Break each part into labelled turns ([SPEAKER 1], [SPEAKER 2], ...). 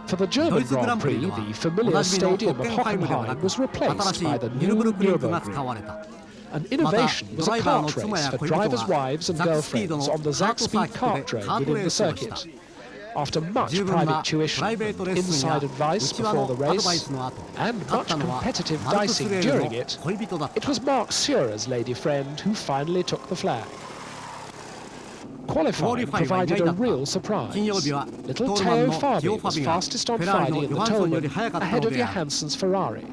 [SPEAKER 1] For the German Grand Prix, the familiar stadium of Hockenheim was replaced by the new Nürburgring. An innovation was a kart race for drivers' wives and girlfriends on the Zack-Speed kartdrome within the circuit. After much private tuition, inside advice before the race, and much competitive dicing during it, it was Mark Seurer's lady friend who finally took the flag. Qualifying provided a real surprise. Little Teo Fabi was fastest on Friday in the Toleman, ahead of Johansson's Ferrari.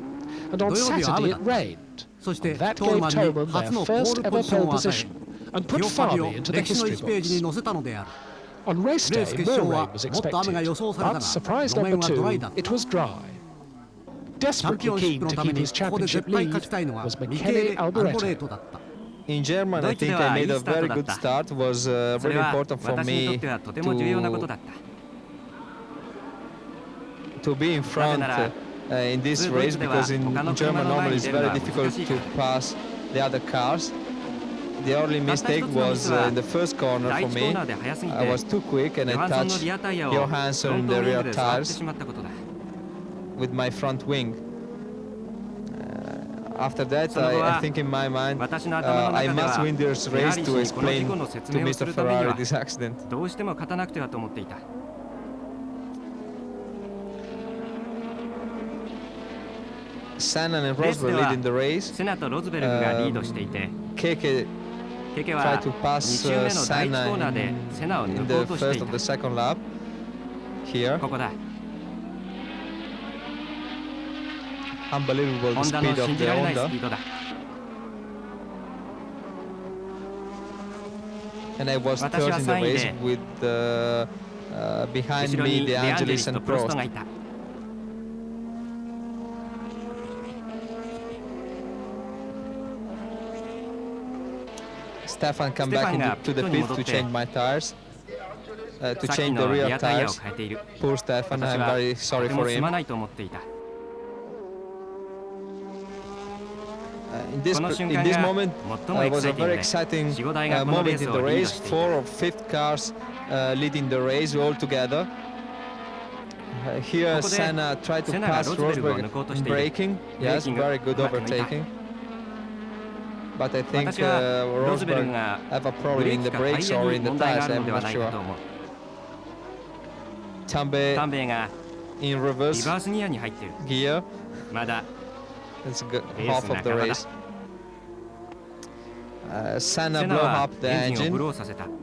[SPEAKER 1] And on Saturday it rained. And that gave Toleman their first ever pole position and put Fabi into the history books. On race day, more rain was expected, but surprise number 2, it was dry. Desperately keen to keep his championship lead was Michele Alboreto.
[SPEAKER 2] In German, I think I made a very good start. It was really important for me to be in front in this race, because in German normally it's very difficult to pass the other cars. The only mistake was in the first corner for me. I was too quick and I touched Johansson in the rear tires with my front wing. After that, I think in my mind, I must win this race to explain to Mr. Ferrari this accident. Senna and Rosberg lead in the race. Keke tried to pass Senna in the first of the second lap here. Unbelievable the speed of the Honda. And I was third in the race with behind me De Angelis and Prost. Stefan came back into the pit to change my tires, to change the rear tires. Poor Stefan, I'm very sorry for him. In this moment, it was a very exciting moment in the race. 4 or 5 cars leading the race all together. Here Senna tried to pass Rosberg in braking. Yes, very good overtaking. But I think Rosberg have a problem in the brakes or in the tires, I'm not sure. Tambe in reverse gear. That's good, half of the race. Senna blew up the engine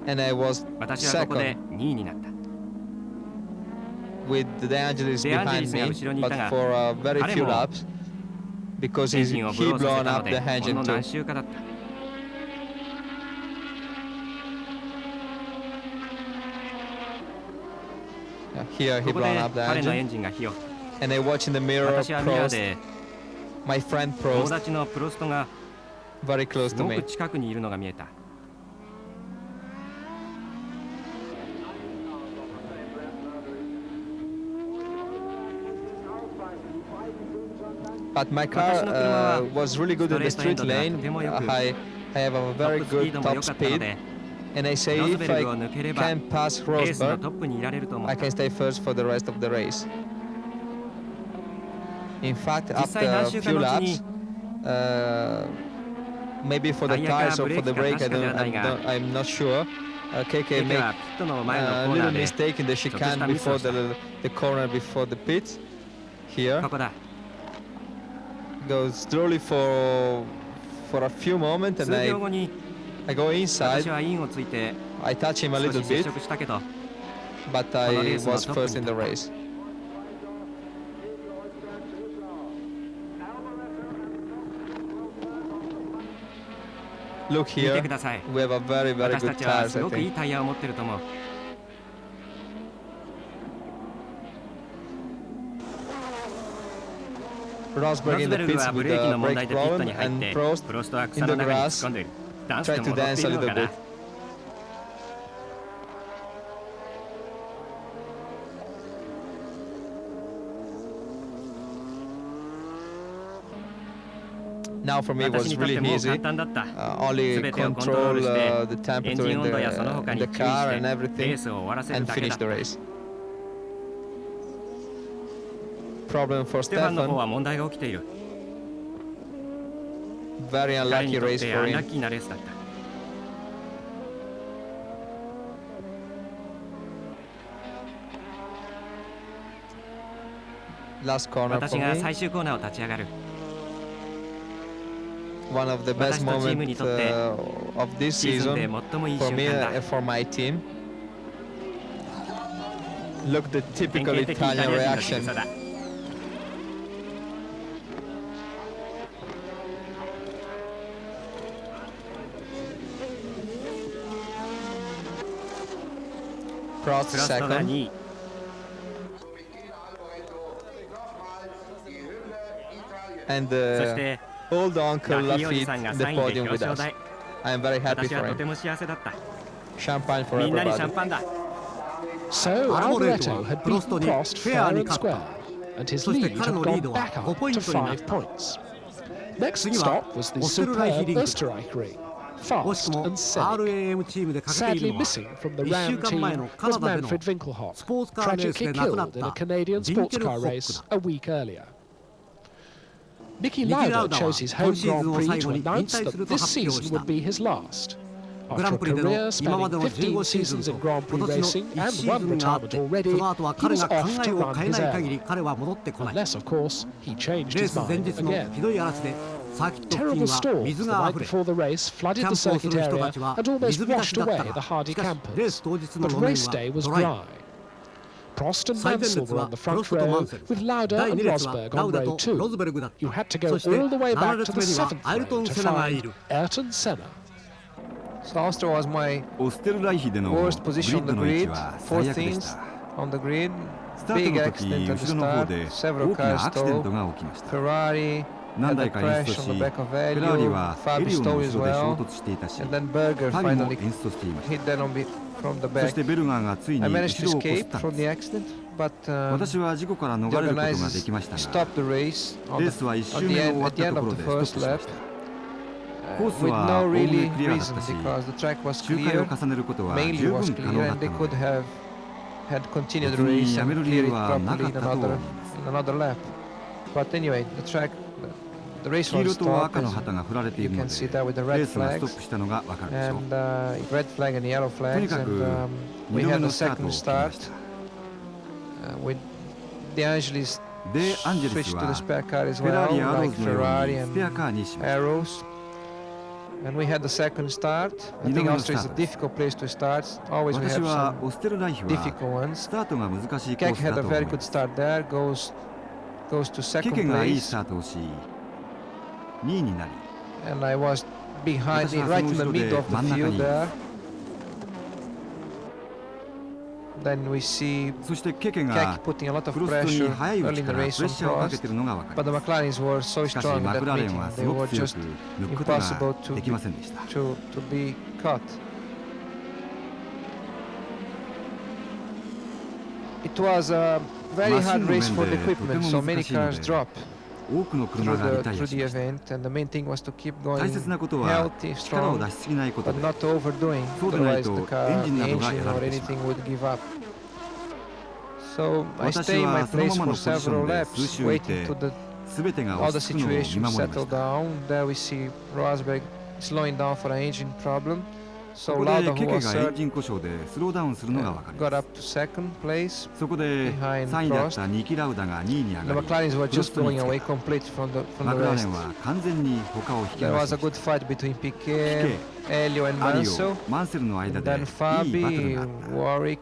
[SPEAKER 2] and I was second with De Angelis behind me, but for very few laps, because he blown up the engine too. Here he blown up the engine, and I watch in the mirror Prost, my friend Prost, very close to me. But my car was really good in the street lane. I have a very good top speed, and I say if I can pass Rosberg, I can stay first for the rest of the race. In fact, after a few laps, maybe for the tires or for the brake, I'm not sure. KK made a little mistake in the chicane before the corner before the pit. Here. Goes slowly for a few moments, and I go inside. I touch him a little bit, but I was first in the race. Look here, we have a very, very good tires, I think. Rosberg in the pits with a brake problem, and Prost in the grass tried to dance a little bit. Now for me it was really easy, only control the temperature in the car and everything, and finish the race. problem for
[SPEAKER 3] ステファンの方は
[SPEAKER 2] Stefan.
[SPEAKER 3] 問題が起きている。
[SPEAKER 2] Very
[SPEAKER 3] 彼に
[SPEAKER 2] unlucky
[SPEAKER 3] とっ
[SPEAKER 2] race
[SPEAKER 3] て
[SPEAKER 2] for
[SPEAKER 3] アンラ
[SPEAKER 2] him.
[SPEAKER 3] ッキーなレースだった。
[SPEAKER 2] Last corner
[SPEAKER 3] 私
[SPEAKER 2] for
[SPEAKER 3] が
[SPEAKER 2] me.
[SPEAKER 3] 最終コーナーを立ち上がる。
[SPEAKER 2] One of the best
[SPEAKER 3] 私とチーム
[SPEAKER 2] moments
[SPEAKER 3] にとって
[SPEAKER 2] of this
[SPEAKER 3] シーズンで
[SPEAKER 2] season
[SPEAKER 3] 最もいい
[SPEAKER 2] for
[SPEAKER 3] 瞬
[SPEAKER 2] me
[SPEAKER 3] 間だ。
[SPEAKER 2] and for my team. Look, the
[SPEAKER 3] 典
[SPEAKER 2] typical
[SPEAKER 3] 型的イタリ
[SPEAKER 2] Italian
[SPEAKER 3] ア人の仕
[SPEAKER 2] reaction.
[SPEAKER 3] 草だ。
[SPEAKER 2] Prost
[SPEAKER 3] プロストが
[SPEAKER 2] second.
[SPEAKER 3] 2位。
[SPEAKER 2] And
[SPEAKER 3] そして
[SPEAKER 2] old uncle
[SPEAKER 3] ラフィーおじ
[SPEAKER 2] Lafitte
[SPEAKER 3] さんが
[SPEAKER 2] in the
[SPEAKER 3] 3位で
[SPEAKER 2] podium
[SPEAKER 3] 表
[SPEAKER 2] with
[SPEAKER 3] 彰
[SPEAKER 2] us.
[SPEAKER 3] 台。
[SPEAKER 2] I am very happy
[SPEAKER 3] 私は
[SPEAKER 2] for
[SPEAKER 3] とて
[SPEAKER 2] him.
[SPEAKER 3] も幸せだった。
[SPEAKER 2] Champagne for
[SPEAKER 3] みんなにシャン
[SPEAKER 2] everybody.
[SPEAKER 3] パンだ。
[SPEAKER 1] So Alboreto had beaten Prost fair and square, and his lead had gone back up to 5 points. Next stop was the superb Österreich-Ring, fast and scenic. Sadly missing from the Ram team was Manfred Winkelhock, tragically killed in a Canadian sports car race a week earlier. Niki Lauda chose his home Grand Prix to announce that this season would be his last. After a career spanning 15 seasons in Grand Prix racing and one retirement already, he was off to run his airline. Unless, of course, he changed his mind again. Terrible storms the night before the race flooded the circuit area and almost washed away the hardy campers. But race day was dry. Prost and Mansell were on the front row, with Lauda and Rosberg on row 2. You had to go all the way back to the 7th row to find Ayrton Senna.
[SPEAKER 2] So Austria was my
[SPEAKER 4] オステルライヒでのグリ
[SPEAKER 2] worst position
[SPEAKER 4] ッ
[SPEAKER 2] on
[SPEAKER 4] ド
[SPEAKER 2] the
[SPEAKER 4] の位置
[SPEAKER 2] grid.
[SPEAKER 4] は最悪でし
[SPEAKER 2] 14th
[SPEAKER 4] た。
[SPEAKER 2] on the grid.
[SPEAKER 4] スター
[SPEAKER 2] Big
[SPEAKER 4] トの時
[SPEAKER 2] accident at the
[SPEAKER 4] 後ろの方
[SPEAKER 2] start.
[SPEAKER 4] で
[SPEAKER 2] Several
[SPEAKER 4] 大きな
[SPEAKER 2] cars
[SPEAKER 4] アクシデント
[SPEAKER 2] stalled.
[SPEAKER 4] が起きました。
[SPEAKER 2] Ferrari
[SPEAKER 4] 何
[SPEAKER 2] had
[SPEAKER 4] 台
[SPEAKER 2] a
[SPEAKER 4] か演出
[SPEAKER 2] crash
[SPEAKER 4] と
[SPEAKER 2] on
[SPEAKER 4] し、
[SPEAKER 2] the
[SPEAKER 4] フ
[SPEAKER 2] back of
[SPEAKER 4] ェラーリ
[SPEAKER 2] Elio.
[SPEAKER 4] はエ
[SPEAKER 2] Fabi
[SPEAKER 4] リオの
[SPEAKER 2] stole
[SPEAKER 4] 後
[SPEAKER 2] as
[SPEAKER 4] ろで衝
[SPEAKER 2] well.
[SPEAKER 4] 突していたし、
[SPEAKER 2] And
[SPEAKER 4] フ
[SPEAKER 2] then Berger
[SPEAKER 4] ァビも
[SPEAKER 2] finally
[SPEAKER 4] 演出していました。
[SPEAKER 2] hit that from the
[SPEAKER 4] そ
[SPEAKER 2] back.
[SPEAKER 4] してベルガーがついに
[SPEAKER 2] I
[SPEAKER 4] 後
[SPEAKER 2] managed to
[SPEAKER 4] ろを越し
[SPEAKER 2] escape
[SPEAKER 4] たん
[SPEAKER 2] from
[SPEAKER 4] で
[SPEAKER 2] the
[SPEAKER 4] す。
[SPEAKER 2] accident, but
[SPEAKER 4] 私は事故から逃
[SPEAKER 2] the
[SPEAKER 4] れることがで
[SPEAKER 2] organizers
[SPEAKER 4] きましたが、
[SPEAKER 2] stopped the race
[SPEAKER 4] レ
[SPEAKER 2] on
[SPEAKER 4] ースは1
[SPEAKER 2] the,
[SPEAKER 4] 周目が終わ
[SPEAKER 2] at
[SPEAKER 4] っ
[SPEAKER 2] the
[SPEAKER 4] た
[SPEAKER 2] end
[SPEAKER 4] とこ
[SPEAKER 2] of
[SPEAKER 4] ろ
[SPEAKER 2] the
[SPEAKER 4] でストップ
[SPEAKER 2] first
[SPEAKER 4] しま
[SPEAKER 2] lap
[SPEAKER 4] した。
[SPEAKER 2] with
[SPEAKER 4] コースは
[SPEAKER 2] no
[SPEAKER 4] おおむね
[SPEAKER 2] really
[SPEAKER 4] クリアだっ
[SPEAKER 2] reason
[SPEAKER 4] たし、
[SPEAKER 2] because the track was
[SPEAKER 4] 周回を
[SPEAKER 2] clear,
[SPEAKER 4] 重ねることは
[SPEAKER 2] mainly
[SPEAKER 4] 十
[SPEAKER 2] was
[SPEAKER 4] 分可能
[SPEAKER 2] clear,
[SPEAKER 4] だっ
[SPEAKER 2] and
[SPEAKER 4] た
[SPEAKER 2] they
[SPEAKER 4] の
[SPEAKER 2] could
[SPEAKER 4] で、
[SPEAKER 2] had continued the
[SPEAKER 4] 別に
[SPEAKER 2] race
[SPEAKER 4] やめ
[SPEAKER 2] and
[SPEAKER 4] る理
[SPEAKER 2] cleared
[SPEAKER 4] 由
[SPEAKER 2] it
[SPEAKER 4] はな
[SPEAKER 2] properly
[SPEAKER 4] かっ
[SPEAKER 2] in
[SPEAKER 4] たと思い
[SPEAKER 2] another
[SPEAKER 4] ます。
[SPEAKER 2] lap. But anyway, the race
[SPEAKER 4] 黄色
[SPEAKER 2] was
[SPEAKER 4] と赤
[SPEAKER 2] stopped,
[SPEAKER 4] の旗が振られてい
[SPEAKER 2] you
[SPEAKER 4] るの
[SPEAKER 2] can
[SPEAKER 4] で、
[SPEAKER 2] see that with the
[SPEAKER 4] レ
[SPEAKER 2] red
[SPEAKER 4] ースがストッ
[SPEAKER 2] flags
[SPEAKER 4] プしたのがわかるでしょう。
[SPEAKER 2] and red flag and yellow
[SPEAKER 4] と
[SPEAKER 2] flags,
[SPEAKER 4] にか
[SPEAKER 2] and
[SPEAKER 4] く
[SPEAKER 2] we
[SPEAKER 4] 2度目
[SPEAKER 2] had
[SPEAKER 4] の
[SPEAKER 2] a
[SPEAKER 4] スタート
[SPEAKER 2] second
[SPEAKER 4] を切りま
[SPEAKER 2] start
[SPEAKER 4] した。
[SPEAKER 2] with De Angelis
[SPEAKER 4] で、アンジェリス
[SPEAKER 2] switched to the
[SPEAKER 4] は
[SPEAKER 2] spare car as
[SPEAKER 4] フェラー
[SPEAKER 2] well,
[SPEAKER 4] リやアロー
[SPEAKER 2] like
[SPEAKER 4] ズのよう
[SPEAKER 2] Ferrari
[SPEAKER 4] にスペア
[SPEAKER 2] and
[SPEAKER 4] カーにしました。
[SPEAKER 2] Arrows. And we had the second start. I think Austria is a difficult place to start. Always we
[SPEAKER 4] 私
[SPEAKER 2] have
[SPEAKER 4] は
[SPEAKER 2] some
[SPEAKER 4] オステルライヒは
[SPEAKER 2] difficult ones.
[SPEAKER 4] スタートが難しいコー
[SPEAKER 2] Keck
[SPEAKER 4] スだ
[SPEAKER 2] had
[SPEAKER 4] と
[SPEAKER 2] a
[SPEAKER 4] 思い
[SPEAKER 2] very
[SPEAKER 4] ま
[SPEAKER 2] good
[SPEAKER 4] す。
[SPEAKER 2] start there, goes to
[SPEAKER 4] ケ
[SPEAKER 2] second
[SPEAKER 4] ケがいい
[SPEAKER 2] place,
[SPEAKER 4] スタートをし、2位になり、
[SPEAKER 2] and I was behind,
[SPEAKER 4] 私は
[SPEAKER 2] right
[SPEAKER 4] そ
[SPEAKER 2] in
[SPEAKER 4] の
[SPEAKER 2] the
[SPEAKER 4] 後ろ
[SPEAKER 2] middle
[SPEAKER 4] で
[SPEAKER 2] of the
[SPEAKER 4] 真ん中
[SPEAKER 2] field
[SPEAKER 4] にいま
[SPEAKER 2] there.
[SPEAKER 4] す。
[SPEAKER 2] Then we see
[SPEAKER 4] そしてケケが
[SPEAKER 2] Keck putting a lot
[SPEAKER 4] プ
[SPEAKER 2] of
[SPEAKER 4] ロストに
[SPEAKER 2] pressure
[SPEAKER 4] 早いう
[SPEAKER 2] early
[SPEAKER 4] ち
[SPEAKER 2] in
[SPEAKER 4] か
[SPEAKER 2] the
[SPEAKER 4] らプレ
[SPEAKER 2] race
[SPEAKER 4] ッ
[SPEAKER 2] on
[SPEAKER 4] シャーをかけ
[SPEAKER 2] Prost,
[SPEAKER 4] ているのがわか
[SPEAKER 2] but
[SPEAKER 4] り
[SPEAKER 2] the
[SPEAKER 4] ます。
[SPEAKER 2] McLarens were so
[SPEAKER 4] しかし
[SPEAKER 2] strong in
[SPEAKER 4] マ
[SPEAKER 2] that
[SPEAKER 4] クラーレン
[SPEAKER 2] meeting.
[SPEAKER 4] はす
[SPEAKER 2] They
[SPEAKER 4] ご
[SPEAKER 2] were
[SPEAKER 4] く強く
[SPEAKER 2] just
[SPEAKER 4] 抜くことが
[SPEAKER 2] impossible
[SPEAKER 4] できませんでした。
[SPEAKER 2] to be caught. It was a very hard race for the equipment, so many cars dropped
[SPEAKER 4] 多くの
[SPEAKER 2] through
[SPEAKER 4] 車がリ
[SPEAKER 2] the,
[SPEAKER 4] タイア
[SPEAKER 2] through
[SPEAKER 4] し
[SPEAKER 2] the
[SPEAKER 4] ました。
[SPEAKER 2] event, and the main thing was to keep
[SPEAKER 4] 大
[SPEAKER 2] going
[SPEAKER 4] 切なことは
[SPEAKER 2] healthy,
[SPEAKER 4] 力を
[SPEAKER 2] strong,
[SPEAKER 4] 出しすぎないこと
[SPEAKER 2] but
[SPEAKER 4] で、
[SPEAKER 2] not overdoing.
[SPEAKER 4] そうでない
[SPEAKER 2] Otherwise,
[SPEAKER 4] と
[SPEAKER 2] the car,
[SPEAKER 4] エンジン
[SPEAKER 2] the
[SPEAKER 4] などが
[SPEAKER 2] engine
[SPEAKER 4] やら
[SPEAKER 2] or
[SPEAKER 4] れてしま
[SPEAKER 2] anything
[SPEAKER 4] う。
[SPEAKER 2] would give up. So I
[SPEAKER 4] 私
[SPEAKER 2] stay in my
[SPEAKER 4] はその
[SPEAKER 2] place
[SPEAKER 4] まま
[SPEAKER 2] for
[SPEAKER 4] のポジショ
[SPEAKER 2] several
[SPEAKER 4] ンで
[SPEAKER 2] laps,
[SPEAKER 4] 数周見
[SPEAKER 2] waiting
[SPEAKER 4] て
[SPEAKER 2] to the
[SPEAKER 4] 全てが
[SPEAKER 2] all
[SPEAKER 4] 落
[SPEAKER 2] the
[SPEAKER 4] ち着くのを見
[SPEAKER 2] situation
[SPEAKER 4] 守りま
[SPEAKER 2] settle
[SPEAKER 4] した。
[SPEAKER 2] down. There we see Rosberg slowing down for an engine problem.
[SPEAKER 4] そ
[SPEAKER 2] So
[SPEAKER 4] こで
[SPEAKER 2] Lauda,
[SPEAKER 4] ケ
[SPEAKER 2] who
[SPEAKER 4] ケ
[SPEAKER 2] was
[SPEAKER 4] がエン
[SPEAKER 2] third,
[SPEAKER 4] ジン故障でスローダウンするのがわかり
[SPEAKER 2] got
[SPEAKER 4] ま
[SPEAKER 2] up
[SPEAKER 4] す。
[SPEAKER 2] to second place.
[SPEAKER 4] そこで
[SPEAKER 2] behind
[SPEAKER 4] 3位だったニキ・ラウダが2位に上
[SPEAKER 2] The
[SPEAKER 4] がり、
[SPEAKER 2] McLarens were
[SPEAKER 4] プロ
[SPEAKER 2] just
[SPEAKER 4] ストに
[SPEAKER 2] going
[SPEAKER 4] つ
[SPEAKER 2] away
[SPEAKER 4] けた。
[SPEAKER 2] complete from the
[SPEAKER 4] マクラーレ
[SPEAKER 2] rest.
[SPEAKER 4] ンは完全に他を引き
[SPEAKER 2] There
[SPEAKER 4] 離
[SPEAKER 2] was
[SPEAKER 4] し
[SPEAKER 2] a
[SPEAKER 4] ま
[SPEAKER 2] good
[SPEAKER 4] し
[SPEAKER 2] fight between Piquet, Elio, and
[SPEAKER 4] た。アリオ
[SPEAKER 2] Mansell.
[SPEAKER 4] マンセルの間
[SPEAKER 2] And
[SPEAKER 4] でいい
[SPEAKER 2] then
[SPEAKER 4] バトル
[SPEAKER 2] Fabi,
[SPEAKER 4] があった。
[SPEAKER 2] Warwick,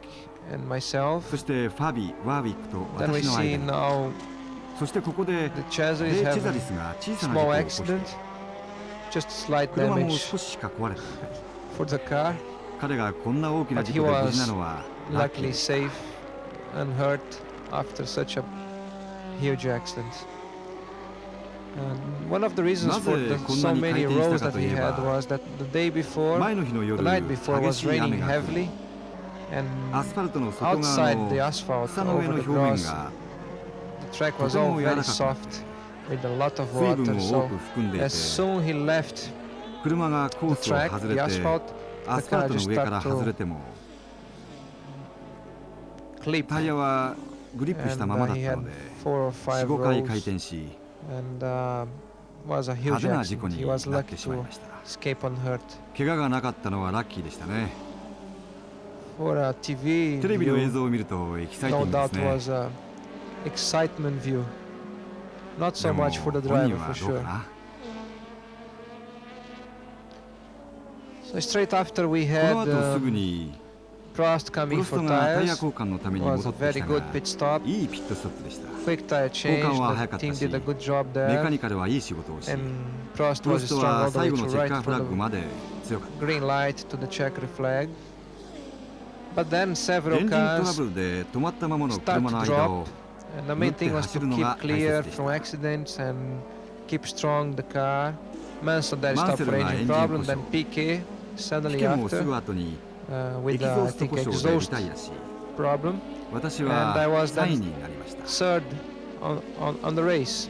[SPEAKER 2] and myself.
[SPEAKER 4] そしてファビ、ワーウィックと
[SPEAKER 2] Then we
[SPEAKER 4] 私の
[SPEAKER 2] see
[SPEAKER 4] 間に。
[SPEAKER 2] now
[SPEAKER 4] そしてここで
[SPEAKER 2] the Chesaris
[SPEAKER 4] チェ
[SPEAKER 2] have
[SPEAKER 4] ザリ
[SPEAKER 2] a
[SPEAKER 4] スが小さな事
[SPEAKER 2] small
[SPEAKER 4] 故を起こして、
[SPEAKER 2] accident, just slight
[SPEAKER 4] 車も
[SPEAKER 2] damage
[SPEAKER 4] 少ししか壊れていない。
[SPEAKER 2] for the car.
[SPEAKER 4] 彼がこんな大きな
[SPEAKER 2] But
[SPEAKER 4] 事
[SPEAKER 2] he
[SPEAKER 4] 故で無事
[SPEAKER 2] was
[SPEAKER 4] なのはラッキー
[SPEAKER 2] luckily
[SPEAKER 4] でした。
[SPEAKER 2] safe and hurt after such a huge accident. And one of the reasons for the, so many rows that he had was that the day before,
[SPEAKER 4] 前の日の
[SPEAKER 2] the
[SPEAKER 4] 夜、
[SPEAKER 2] night before
[SPEAKER 4] 激
[SPEAKER 2] was
[SPEAKER 4] しい雨
[SPEAKER 2] raining
[SPEAKER 4] が降
[SPEAKER 2] heavily,
[SPEAKER 4] り、
[SPEAKER 2] and
[SPEAKER 4] アスファルトの外側
[SPEAKER 2] outside
[SPEAKER 4] の
[SPEAKER 2] the asphalt
[SPEAKER 4] 草の上
[SPEAKER 2] over
[SPEAKER 4] の
[SPEAKER 2] the
[SPEAKER 4] 表面
[SPEAKER 2] grass,
[SPEAKER 4] が
[SPEAKER 2] the track
[SPEAKER 4] と
[SPEAKER 2] was
[SPEAKER 4] て
[SPEAKER 2] all
[SPEAKER 4] も柔ら
[SPEAKER 2] very
[SPEAKER 4] かくなっ
[SPEAKER 2] soft
[SPEAKER 4] て
[SPEAKER 2] with a lot of
[SPEAKER 4] 水
[SPEAKER 2] water.
[SPEAKER 4] 分を多
[SPEAKER 2] So
[SPEAKER 4] く含んでいて、
[SPEAKER 2] as soon he left
[SPEAKER 4] 車がコー
[SPEAKER 2] the
[SPEAKER 4] スを
[SPEAKER 2] track,
[SPEAKER 4] 外
[SPEAKER 2] the
[SPEAKER 4] れて
[SPEAKER 2] asphalt,
[SPEAKER 4] ア
[SPEAKER 2] the
[SPEAKER 4] スファ
[SPEAKER 2] car
[SPEAKER 4] ルト
[SPEAKER 2] just
[SPEAKER 4] の上から
[SPEAKER 2] started
[SPEAKER 4] 外れ
[SPEAKER 2] to
[SPEAKER 4] ても
[SPEAKER 2] clip,
[SPEAKER 4] タイヤはグリップした
[SPEAKER 2] and
[SPEAKER 4] ままだっ
[SPEAKER 2] he
[SPEAKER 4] た
[SPEAKER 2] had
[SPEAKER 4] ので
[SPEAKER 2] 4 or 5
[SPEAKER 4] 4、5回
[SPEAKER 2] rows
[SPEAKER 4] 回転し
[SPEAKER 2] and was a
[SPEAKER 4] 派
[SPEAKER 2] huge
[SPEAKER 4] 手な事故
[SPEAKER 2] accident.
[SPEAKER 4] に
[SPEAKER 2] He
[SPEAKER 4] な
[SPEAKER 2] was
[SPEAKER 4] っ
[SPEAKER 2] lucky
[SPEAKER 4] てしまい
[SPEAKER 2] to
[SPEAKER 4] ました。
[SPEAKER 2] escape unhurt.
[SPEAKER 4] 怪我がなかったのはラッキーでしたね。
[SPEAKER 2] For a TV
[SPEAKER 4] テレビの映
[SPEAKER 2] view,
[SPEAKER 4] 像を見るとエキサイティ
[SPEAKER 2] no
[SPEAKER 4] ングで
[SPEAKER 2] doubt
[SPEAKER 4] すね。
[SPEAKER 2] was a excitement view. Not
[SPEAKER 4] で
[SPEAKER 2] so
[SPEAKER 4] も
[SPEAKER 2] much for the
[SPEAKER 4] 本
[SPEAKER 2] driver
[SPEAKER 4] 人
[SPEAKER 2] for
[SPEAKER 4] はどう
[SPEAKER 2] sure.
[SPEAKER 4] かな。
[SPEAKER 2] So straight after we
[SPEAKER 4] こ
[SPEAKER 2] had
[SPEAKER 4] の後すぐに
[SPEAKER 2] Prost
[SPEAKER 4] プ
[SPEAKER 2] coming
[SPEAKER 4] ロス
[SPEAKER 2] for
[SPEAKER 4] トがタイヤ
[SPEAKER 2] tires.
[SPEAKER 4] 交換のために
[SPEAKER 2] Was
[SPEAKER 4] 戻
[SPEAKER 2] a
[SPEAKER 4] ってき
[SPEAKER 2] very
[SPEAKER 4] た
[SPEAKER 2] good
[SPEAKER 4] が
[SPEAKER 2] pit stop.
[SPEAKER 4] いいピットストップでした。
[SPEAKER 2] Quick tire
[SPEAKER 4] 交
[SPEAKER 2] change.
[SPEAKER 4] 換は
[SPEAKER 2] The
[SPEAKER 4] 早かった
[SPEAKER 2] team
[SPEAKER 4] し
[SPEAKER 2] did a good job
[SPEAKER 4] メカ
[SPEAKER 2] there.
[SPEAKER 4] ニカルはいい仕事をし
[SPEAKER 2] And Prost
[SPEAKER 4] プロ
[SPEAKER 2] was
[SPEAKER 4] スト
[SPEAKER 2] strong
[SPEAKER 4] は
[SPEAKER 2] all the
[SPEAKER 4] 最
[SPEAKER 2] way
[SPEAKER 4] 後
[SPEAKER 2] to
[SPEAKER 4] のチェッ
[SPEAKER 2] right
[SPEAKER 4] カーフラッ
[SPEAKER 2] for
[SPEAKER 4] グ
[SPEAKER 2] the
[SPEAKER 4] まで強かった。
[SPEAKER 2] green light to the checkered flag. But then
[SPEAKER 4] エ
[SPEAKER 2] several
[SPEAKER 4] ンジントラ
[SPEAKER 2] cars
[SPEAKER 4] ブルで止まったままの
[SPEAKER 2] start
[SPEAKER 4] 車の
[SPEAKER 2] to
[SPEAKER 4] 間
[SPEAKER 2] drop.
[SPEAKER 4] を
[SPEAKER 2] And the main thing was to keep
[SPEAKER 4] Nutte
[SPEAKER 2] clear
[SPEAKER 4] hasiru
[SPEAKER 2] from accidents and keep strong the car. Mansell there stopped for
[SPEAKER 4] Mansell
[SPEAKER 2] engine
[SPEAKER 4] が
[SPEAKER 2] problem.
[SPEAKER 4] エンジン故
[SPEAKER 2] Then
[SPEAKER 4] 障
[SPEAKER 2] PK
[SPEAKER 4] ピ
[SPEAKER 2] suddenly
[SPEAKER 4] ケもす
[SPEAKER 2] after
[SPEAKER 4] ぐ後にエ
[SPEAKER 2] with
[SPEAKER 4] キゾ
[SPEAKER 2] I
[SPEAKER 4] ースト
[SPEAKER 2] think
[SPEAKER 4] 故障でリ
[SPEAKER 2] exhaust
[SPEAKER 4] タイアし
[SPEAKER 2] problem.
[SPEAKER 4] 私
[SPEAKER 2] And I
[SPEAKER 4] は
[SPEAKER 2] was
[SPEAKER 4] 3位
[SPEAKER 2] then
[SPEAKER 4] になりました。
[SPEAKER 2] third on the race.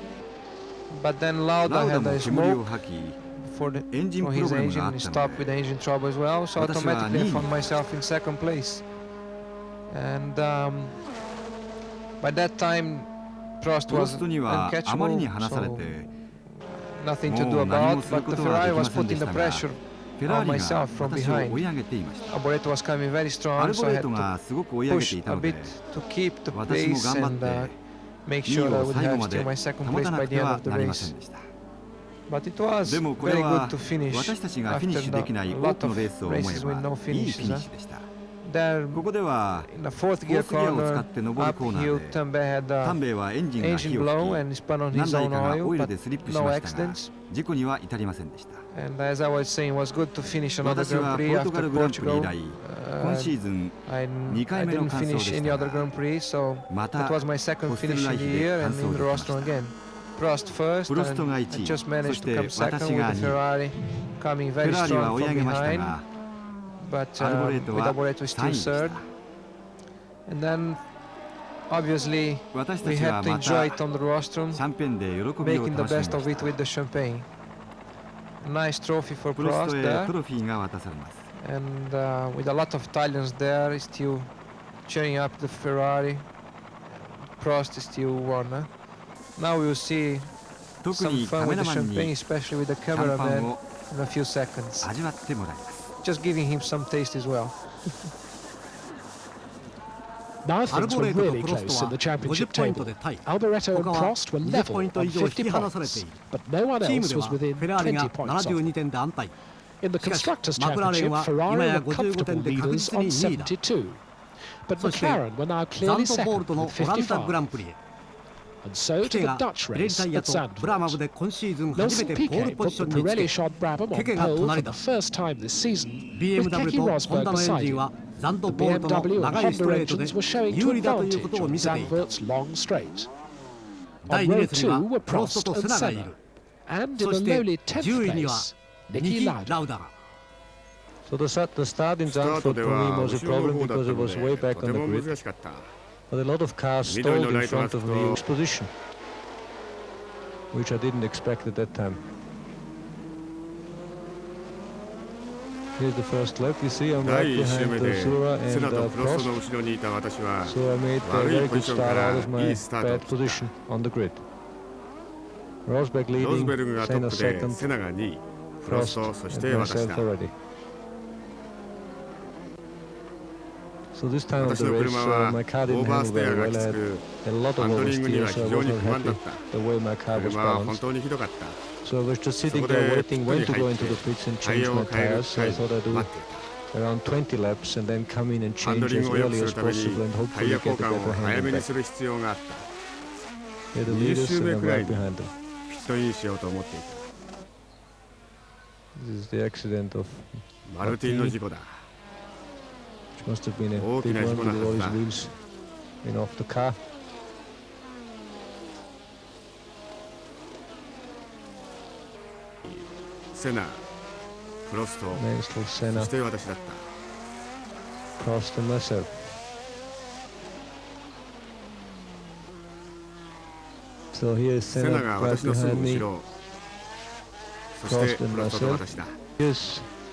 [SPEAKER 2] But then
[SPEAKER 4] ラ
[SPEAKER 2] Lauda
[SPEAKER 4] ウダ
[SPEAKER 2] had
[SPEAKER 4] も
[SPEAKER 2] a
[SPEAKER 4] 煙を
[SPEAKER 2] smoke
[SPEAKER 4] 吐き
[SPEAKER 2] for, the,
[SPEAKER 4] エンジン
[SPEAKER 2] for
[SPEAKER 4] プロ
[SPEAKER 2] his
[SPEAKER 4] グラム
[SPEAKER 2] engine
[SPEAKER 4] があ
[SPEAKER 2] and
[SPEAKER 4] った
[SPEAKER 2] he
[SPEAKER 4] の
[SPEAKER 2] stopped with
[SPEAKER 4] で
[SPEAKER 2] engine trouble as well. So
[SPEAKER 4] 私は
[SPEAKER 2] automatically I
[SPEAKER 4] 2位
[SPEAKER 2] found
[SPEAKER 4] に
[SPEAKER 2] myself in second place. And by that time Prost
[SPEAKER 4] プロ
[SPEAKER 2] was
[SPEAKER 4] ストにはあまりに
[SPEAKER 2] uncatchable,
[SPEAKER 4] 離され
[SPEAKER 2] so
[SPEAKER 4] て
[SPEAKER 2] nothing to do
[SPEAKER 4] もう何も
[SPEAKER 2] about.
[SPEAKER 4] する
[SPEAKER 2] But
[SPEAKER 4] こ
[SPEAKER 2] the
[SPEAKER 4] とはで
[SPEAKER 2] Ferrari
[SPEAKER 4] きま
[SPEAKER 2] was
[SPEAKER 4] せん
[SPEAKER 2] putting
[SPEAKER 4] でし
[SPEAKER 2] the
[SPEAKER 4] たが
[SPEAKER 2] pressure
[SPEAKER 4] フェラー
[SPEAKER 2] on
[SPEAKER 4] リが
[SPEAKER 2] myself from
[SPEAKER 4] 私を追い
[SPEAKER 2] behind.
[SPEAKER 4] 上げていました。
[SPEAKER 2] Alboreto was coming very
[SPEAKER 4] ア
[SPEAKER 2] strong,
[SPEAKER 4] ル
[SPEAKER 2] so
[SPEAKER 4] ボ
[SPEAKER 2] I
[SPEAKER 4] レ
[SPEAKER 2] had
[SPEAKER 4] ート
[SPEAKER 2] to
[SPEAKER 4] がすごく追い上げて
[SPEAKER 2] push
[SPEAKER 4] いた
[SPEAKER 2] a
[SPEAKER 4] の
[SPEAKER 2] bit
[SPEAKER 4] で
[SPEAKER 2] to keep the
[SPEAKER 4] 私も
[SPEAKER 2] pace
[SPEAKER 4] 頑張っ
[SPEAKER 2] and
[SPEAKER 4] て
[SPEAKER 2] make
[SPEAKER 4] 2
[SPEAKER 2] sure
[SPEAKER 4] 位
[SPEAKER 2] that I
[SPEAKER 4] を
[SPEAKER 2] would
[SPEAKER 4] 最後
[SPEAKER 2] have
[SPEAKER 4] ま
[SPEAKER 2] still
[SPEAKER 4] で
[SPEAKER 2] my second
[SPEAKER 4] 保
[SPEAKER 2] place
[SPEAKER 4] たな
[SPEAKER 2] by
[SPEAKER 4] く
[SPEAKER 2] the
[SPEAKER 4] て
[SPEAKER 2] end
[SPEAKER 4] は
[SPEAKER 2] of the
[SPEAKER 4] なりませ
[SPEAKER 2] race.
[SPEAKER 4] んでした。
[SPEAKER 2] But it was
[SPEAKER 4] でもこれ
[SPEAKER 2] very
[SPEAKER 4] は
[SPEAKER 2] good to finish
[SPEAKER 4] 私たちがフィニッ
[SPEAKER 2] after
[SPEAKER 4] シュできない
[SPEAKER 2] a
[SPEAKER 4] 多
[SPEAKER 2] lot
[SPEAKER 4] くの
[SPEAKER 2] of
[SPEAKER 4] レースを思え
[SPEAKER 2] races with
[SPEAKER 4] ば
[SPEAKER 2] no
[SPEAKER 4] いいフィニッ
[SPEAKER 2] finishes.
[SPEAKER 4] シュでした。
[SPEAKER 2] There
[SPEAKER 4] ここでは
[SPEAKER 2] in the fourth
[SPEAKER 4] フォ
[SPEAKER 2] gear
[SPEAKER 4] ースギアを使
[SPEAKER 2] corner
[SPEAKER 4] って上るコーナ
[SPEAKER 2] uphill,
[SPEAKER 4] ーで
[SPEAKER 2] Tambay had
[SPEAKER 4] タン
[SPEAKER 2] a
[SPEAKER 4] ベイはエンジンが
[SPEAKER 2] engine
[SPEAKER 4] 火を
[SPEAKER 2] blow
[SPEAKER 4] 吹
[SPEAKER 2] and he spun on
[SPEAKER 4] き何
[SPEAKER 2] his
[SPEAKER 4] 台
[SPEAKER 2] own
[SPEAKER 4] かが
[SPEAKER 2] oil,
[SPEAKER 4] オイル
[SPEAKER 2] but
[SPEAKER 4] でスリップし
[SPEAKER 2] no
[SPEAKER 4] ましたが
[SPEAKER 2] accidents.
[SPEAKER 4] 事故には至りませんでした。
[SPEAKER 2] And as I was saying, it was good to finish another
[SPEAKER 4] 私は
[SPEAKER 2] Grand
[SPEAKER 4] ポ
[SPEAKER 2] Prix
[SPEAKER 4] ルトガ
[SPEAKER 2] after
[SPEAKER 4] ルグランプリ以
[SPEAKER 2] Portugal.
[SPEAKER 4] 来今シーズン
[SPEAKER 2] I
[SPEAKER 4] 2回目の
[SPEAKER 2] didn't
[SPEAKER 4] 完走で
[SPEAKER 2] finish
[SPEAKER 4] し
[SPEAKER 2] any
[SPEAKER 4] た
[SPEAKER 2] other
[SPEAKER 4] が
[SPEAKER 2] Grand Prix, so
[SPEAKER 4] ま
[SPEAKER 2] that
[SPEAKER 4] た
[SPEAKER 2] was my second
[SPEAKER 4] ホステル
[SPEAKER 2] finish
[SPEAKER 4] ライ
[SPEAKER 2] in
[SPEAKER 4] ヒ
[SPEAKER 2] the
[SPEAKER 4] で
[SPEAKER 2] year
[SPEAKER 4] 完
[SPEAKER 2] and
[SPEAKER 4] 走
[SPEAKER 2] in
[SPEAKER 4] で
[SPEAKER 2] the
[SPEAKER 4] きまし
[SPEAKER 2] rostrum
[SPEAKER 4] た。
[SPEAKER 2] again. Prost first,
[SPEAKER 4] プロスト
[SPEAKER 2] and
[SPEAKER 4] が
[SPEAKER 2] I
[SPEAKER 4] 1位
[SPEAKER 2] just managed
[SPEAKER 4] そし
[SPEAKER 2] to
[SPEAKER 4] て
[SPEAKER 2] come second
[SPEAKER 4] 私
[SPEAKER 2] with
[SPEAKER 4] が
[SPEAKER 2] the
[SPEAKER 4] 2位
[SPEAKER 2] Ferrari coming
[SPEAKER 4] フ
[SPEAKER 2] very
[SPEAKER 4] ェラーリは
[SPEAKER 2] strong
[SPEAKER 4] 追い上
[SPEAKER 2] from
[SPEAKER 4] げました
[SPEAKER 2] behind,
[SPEAKER 4] が
[SPEAKER 2] but
[SPEAKER 4] アルボレート
[SPEAKER 2] with
[SPEAKER 4] は
[SPEAKER 2] Alboreto
[SPEAKER 4] 3
[SPEAKER 2] still
[SPEAKER 4] 位でした
[SPEAKER 2] third. And then obviously
[SPEAKER 4] 私た
[SPEAKER 2] we
[SPEAKER 4] ち
[SPEAKER 2] had
[SPEAKER 4] は
[SPEAKER 2] to
[SPEAKER 4] ま
[SPEAKER 2] enjoy
[SPEAKER 4] た
[SPEAKER 2] it on the rostrum,
[SPEAKER 4] シャンペンで喜びを
[SPEAKER 2] making the
[SPEAKER 4] 楽しみ
[SPEAKER 2] best
[SPEAKER 4] ま
[SPEAKER 2] of it
[SPEAKER 4] した
[SPEAKER 2] with the champagne. A nice trophy for
[SPEAKER 4] プロス
[SPEAKER 2] Prost
[SPEAKER 4] トへ
[SPEAKER 2] there.
[SPEAKER 4] トロフィーが渡されます。
[SPEAKER 2] And with a lot of Italians there, still cheering up the Ferrari. Prost is still won. Now we will see
[SPEAKER 4] 特
[SPEAKER 2] some
[SPEAKER 4] に
[SPEAKER 2] fun
[SPEAKER 4] カメ
[SPEAKER 2] with
[SPEAKER 4] ラ
[SPEAKER 2] the
[SPEAKER 4] マン
[SPEAKER 2] champagne,
[SPEAKER 4] に
[SPEAKER 2] especially with the
[SPEAKER 4] シャンパン
[SPEAKER 2] cameraman
[SPEAKER 4] を
[SPEAKER 2] in a few seconds.
[SPEAKER 4] 味わってもらいます。
[SPEAKER 2] Just giving him some taste as well.
[SPEAKER 1] Now things were really close in the championship table. Alboreto and Prost were level on 50 points, but no one else was within 20 points of them. In the Constructors' Championship, Ferrari were comfortable leaders on 72, but McLaren were now clearly second with 55. And so to the Dutch race at Zandvoort. Nelson Piquet put the Pirelli-shod Brabham on pole for the first time this season, with Keke Rosberg beside him. The BMW and Honda engines were showing to advantage on Zandvoort's long straight. On row 2 were Prost and Senna, and in the lowly 10th place, Niki Lauda.
[SPEAKER 5] So the start in Zandvoort for me was a problem because it was way back on the grid. But a lot of cars stalled in front of me position, which I didn't expect at that time. Here's the first lap. You see, I'm right behind Sura and Prost. So I made a very good start out of my bad position on the grid. Rosberg leading, Senna second, Prost and myself already. So this time of the race, my car didn't handle very well. I had a lot of oversteer, so I wasn't happy the way my car was balanced. So I was just sitting there waiting when to go into the pits and change my tires. So I thought I'd do around 20 laps and then come in and change as early as possible and hopefully get a better handling back. They're the leaders and I'm right behind them. This is the accident of Martini, which must have been a big one with all his wheels being off the car. Mansell, Senna, Prost and myself. So here is Senna right behind me, Prost and myself. Here's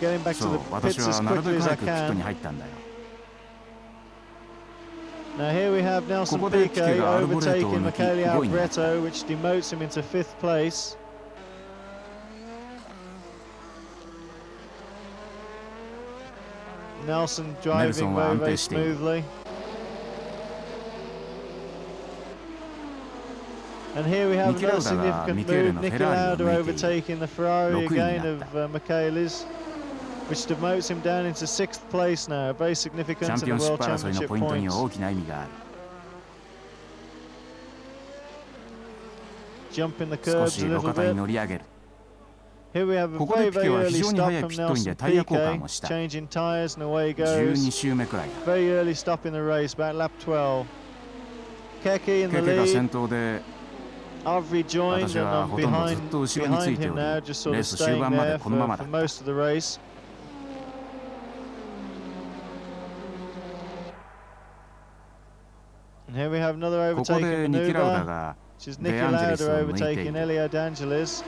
[SPEAKER 6] Getting back
[SPEAKER 4] そ
[SPEAKER 6] to
[SPEAKER 4] う
[SPEAKER 6] the
[SPEAKER 4] 私
[SPEAKER 6] pits
[SPEAKER 4] は
[SPEAKER 6] as
[SPEAKER 4] なるべ
[SPEAKER 6] quickly
[SPEAKER 4] く
[SPEAKER 6] as I
[SPEAKER 4] 早くピットに
[SPEAKER 6] can.
[SPEAKER 4] 入ったんだよ。
[SPEAKER 6] Now here we have Nelson
[SPEAKER 4] ここで
[SPEAKER 6] Piquet
[SPEAKER 4] がアルボレートを
[SPEAKER 6] overtaking
[SPEAKER 4] 抜き
[SPEAKER 6] Michele
[SPEAKER 4] 5位になった。
[SPEAKER 6] Alboreto, which demotes him into 5th place. Nelson driving very, very smoothly. And here we have another significant move. Niki Lauda overtaking the Ferrari again of Michele's, which demotes him down into 6th place now. Very
[SPEAKER 4] チャ
[SPEAKER 6] significant
[SPEAKER 4] ン
[SPEAKER 6] in
[SPEAKER 4] ピ
[SPEAKER 6] the
[SPEAKER 4] オンシッ
[SPEAKER 6] World
[SPEAKER 4] プ争いの
[SPEAKER 6] Championship
[SPEAKER 4] ポイントに
[SPEAKER 6] points.
[SPEAKER 4] は大きな意味がある。
[SPEAKER 6] Jumping the
[SPEAKER 4] 少
[SPEAKER 6] curbs
[SPEAKER 4] し
[SPEAKER 6] a
[SPEAKER 4] 路
[SPEAKER 6] little
[SPEAKER 4] 肩に
[SPEAKER 6] bit.
[SPEAKER 4] 乗り上げる。
[SPEAKER 6] Here we have a
[SPEAKER 4] ここで
[SPEAKER 6] very,
[SPEAKER 4] ピケ
[SPEAKER 6] very
[SPEAKER 4] は
[SPEAKER 6] early
[SPEAKER 4] 非常に
[SPEAKER 6] stop
[SPEAKER 4] 早い
[SPEAKER 6] from
[SPEAKER 4] ピットイン
[SPEAKER 6] Nelson
[SPEAKER 4] でタイヤ交換
[SPEAKER 6] Piquet,
[SPEAKER 4] をした。
[SPEAKER 6] changing tyres and away he
[SPEAKER 4] 12
[SPEAKER 6] goes.
[SPEAKER 4] 周目くらいだ。
[SPEAKER 6] Very early stop in the race, about lap 12. Keke in the
[SPEAKER 4] ケケが先
[SPEAKER 6] lead.
[SPEAKER 4] 頭で
[SPEAKER 6] I've rejoined
[SPEAKER 4] 私
[SPEAKER 6] and
[SPEAKER 4] は
[SPEAKER 6] I'm
[SPEAKER 4] ほとんどずっ
[SPEAKER 6] behind,
[SPEAKER 4] と後ろについ
[SPEAKER 6] behind
[SPEAKER 4] て
[SPEAKER 6] him
[SPEAKER 4] おり、
[SPEAKER 6] now, just sort
[SPEAKER 4] レー
[SPEAKER 6] of
[SPEAKER 4] ス終
[SPEAKER 6] staying
[SPEAKER 4] 盤まで
[SPEAKER 6] there
[SPEAKER 4] このまま
[SPEAKER 6] for
[SPEAKER 4] だった。
[SPEAKER 6] most of the race. And here we have another
[SPEAKER 4] ここで
[SPEAKER 6] overtaking
[SPEAKER 4] ニキラウダ
[SPEAKER 6] maneuver,
[SPEAKER 4] が
[SPEAKER 6] which is
[SPEAKER 4] デ
[SPEAKER 6] Nicky
[SPEAKER 4] アンジェリス
[SPEAKER 6] Lauda
[SPEAKER 4] を抜いてい
[SPEAKER 6] overtaking
[SPEAKER 4] る。
[SPEAKER 6] Elio D'Angelis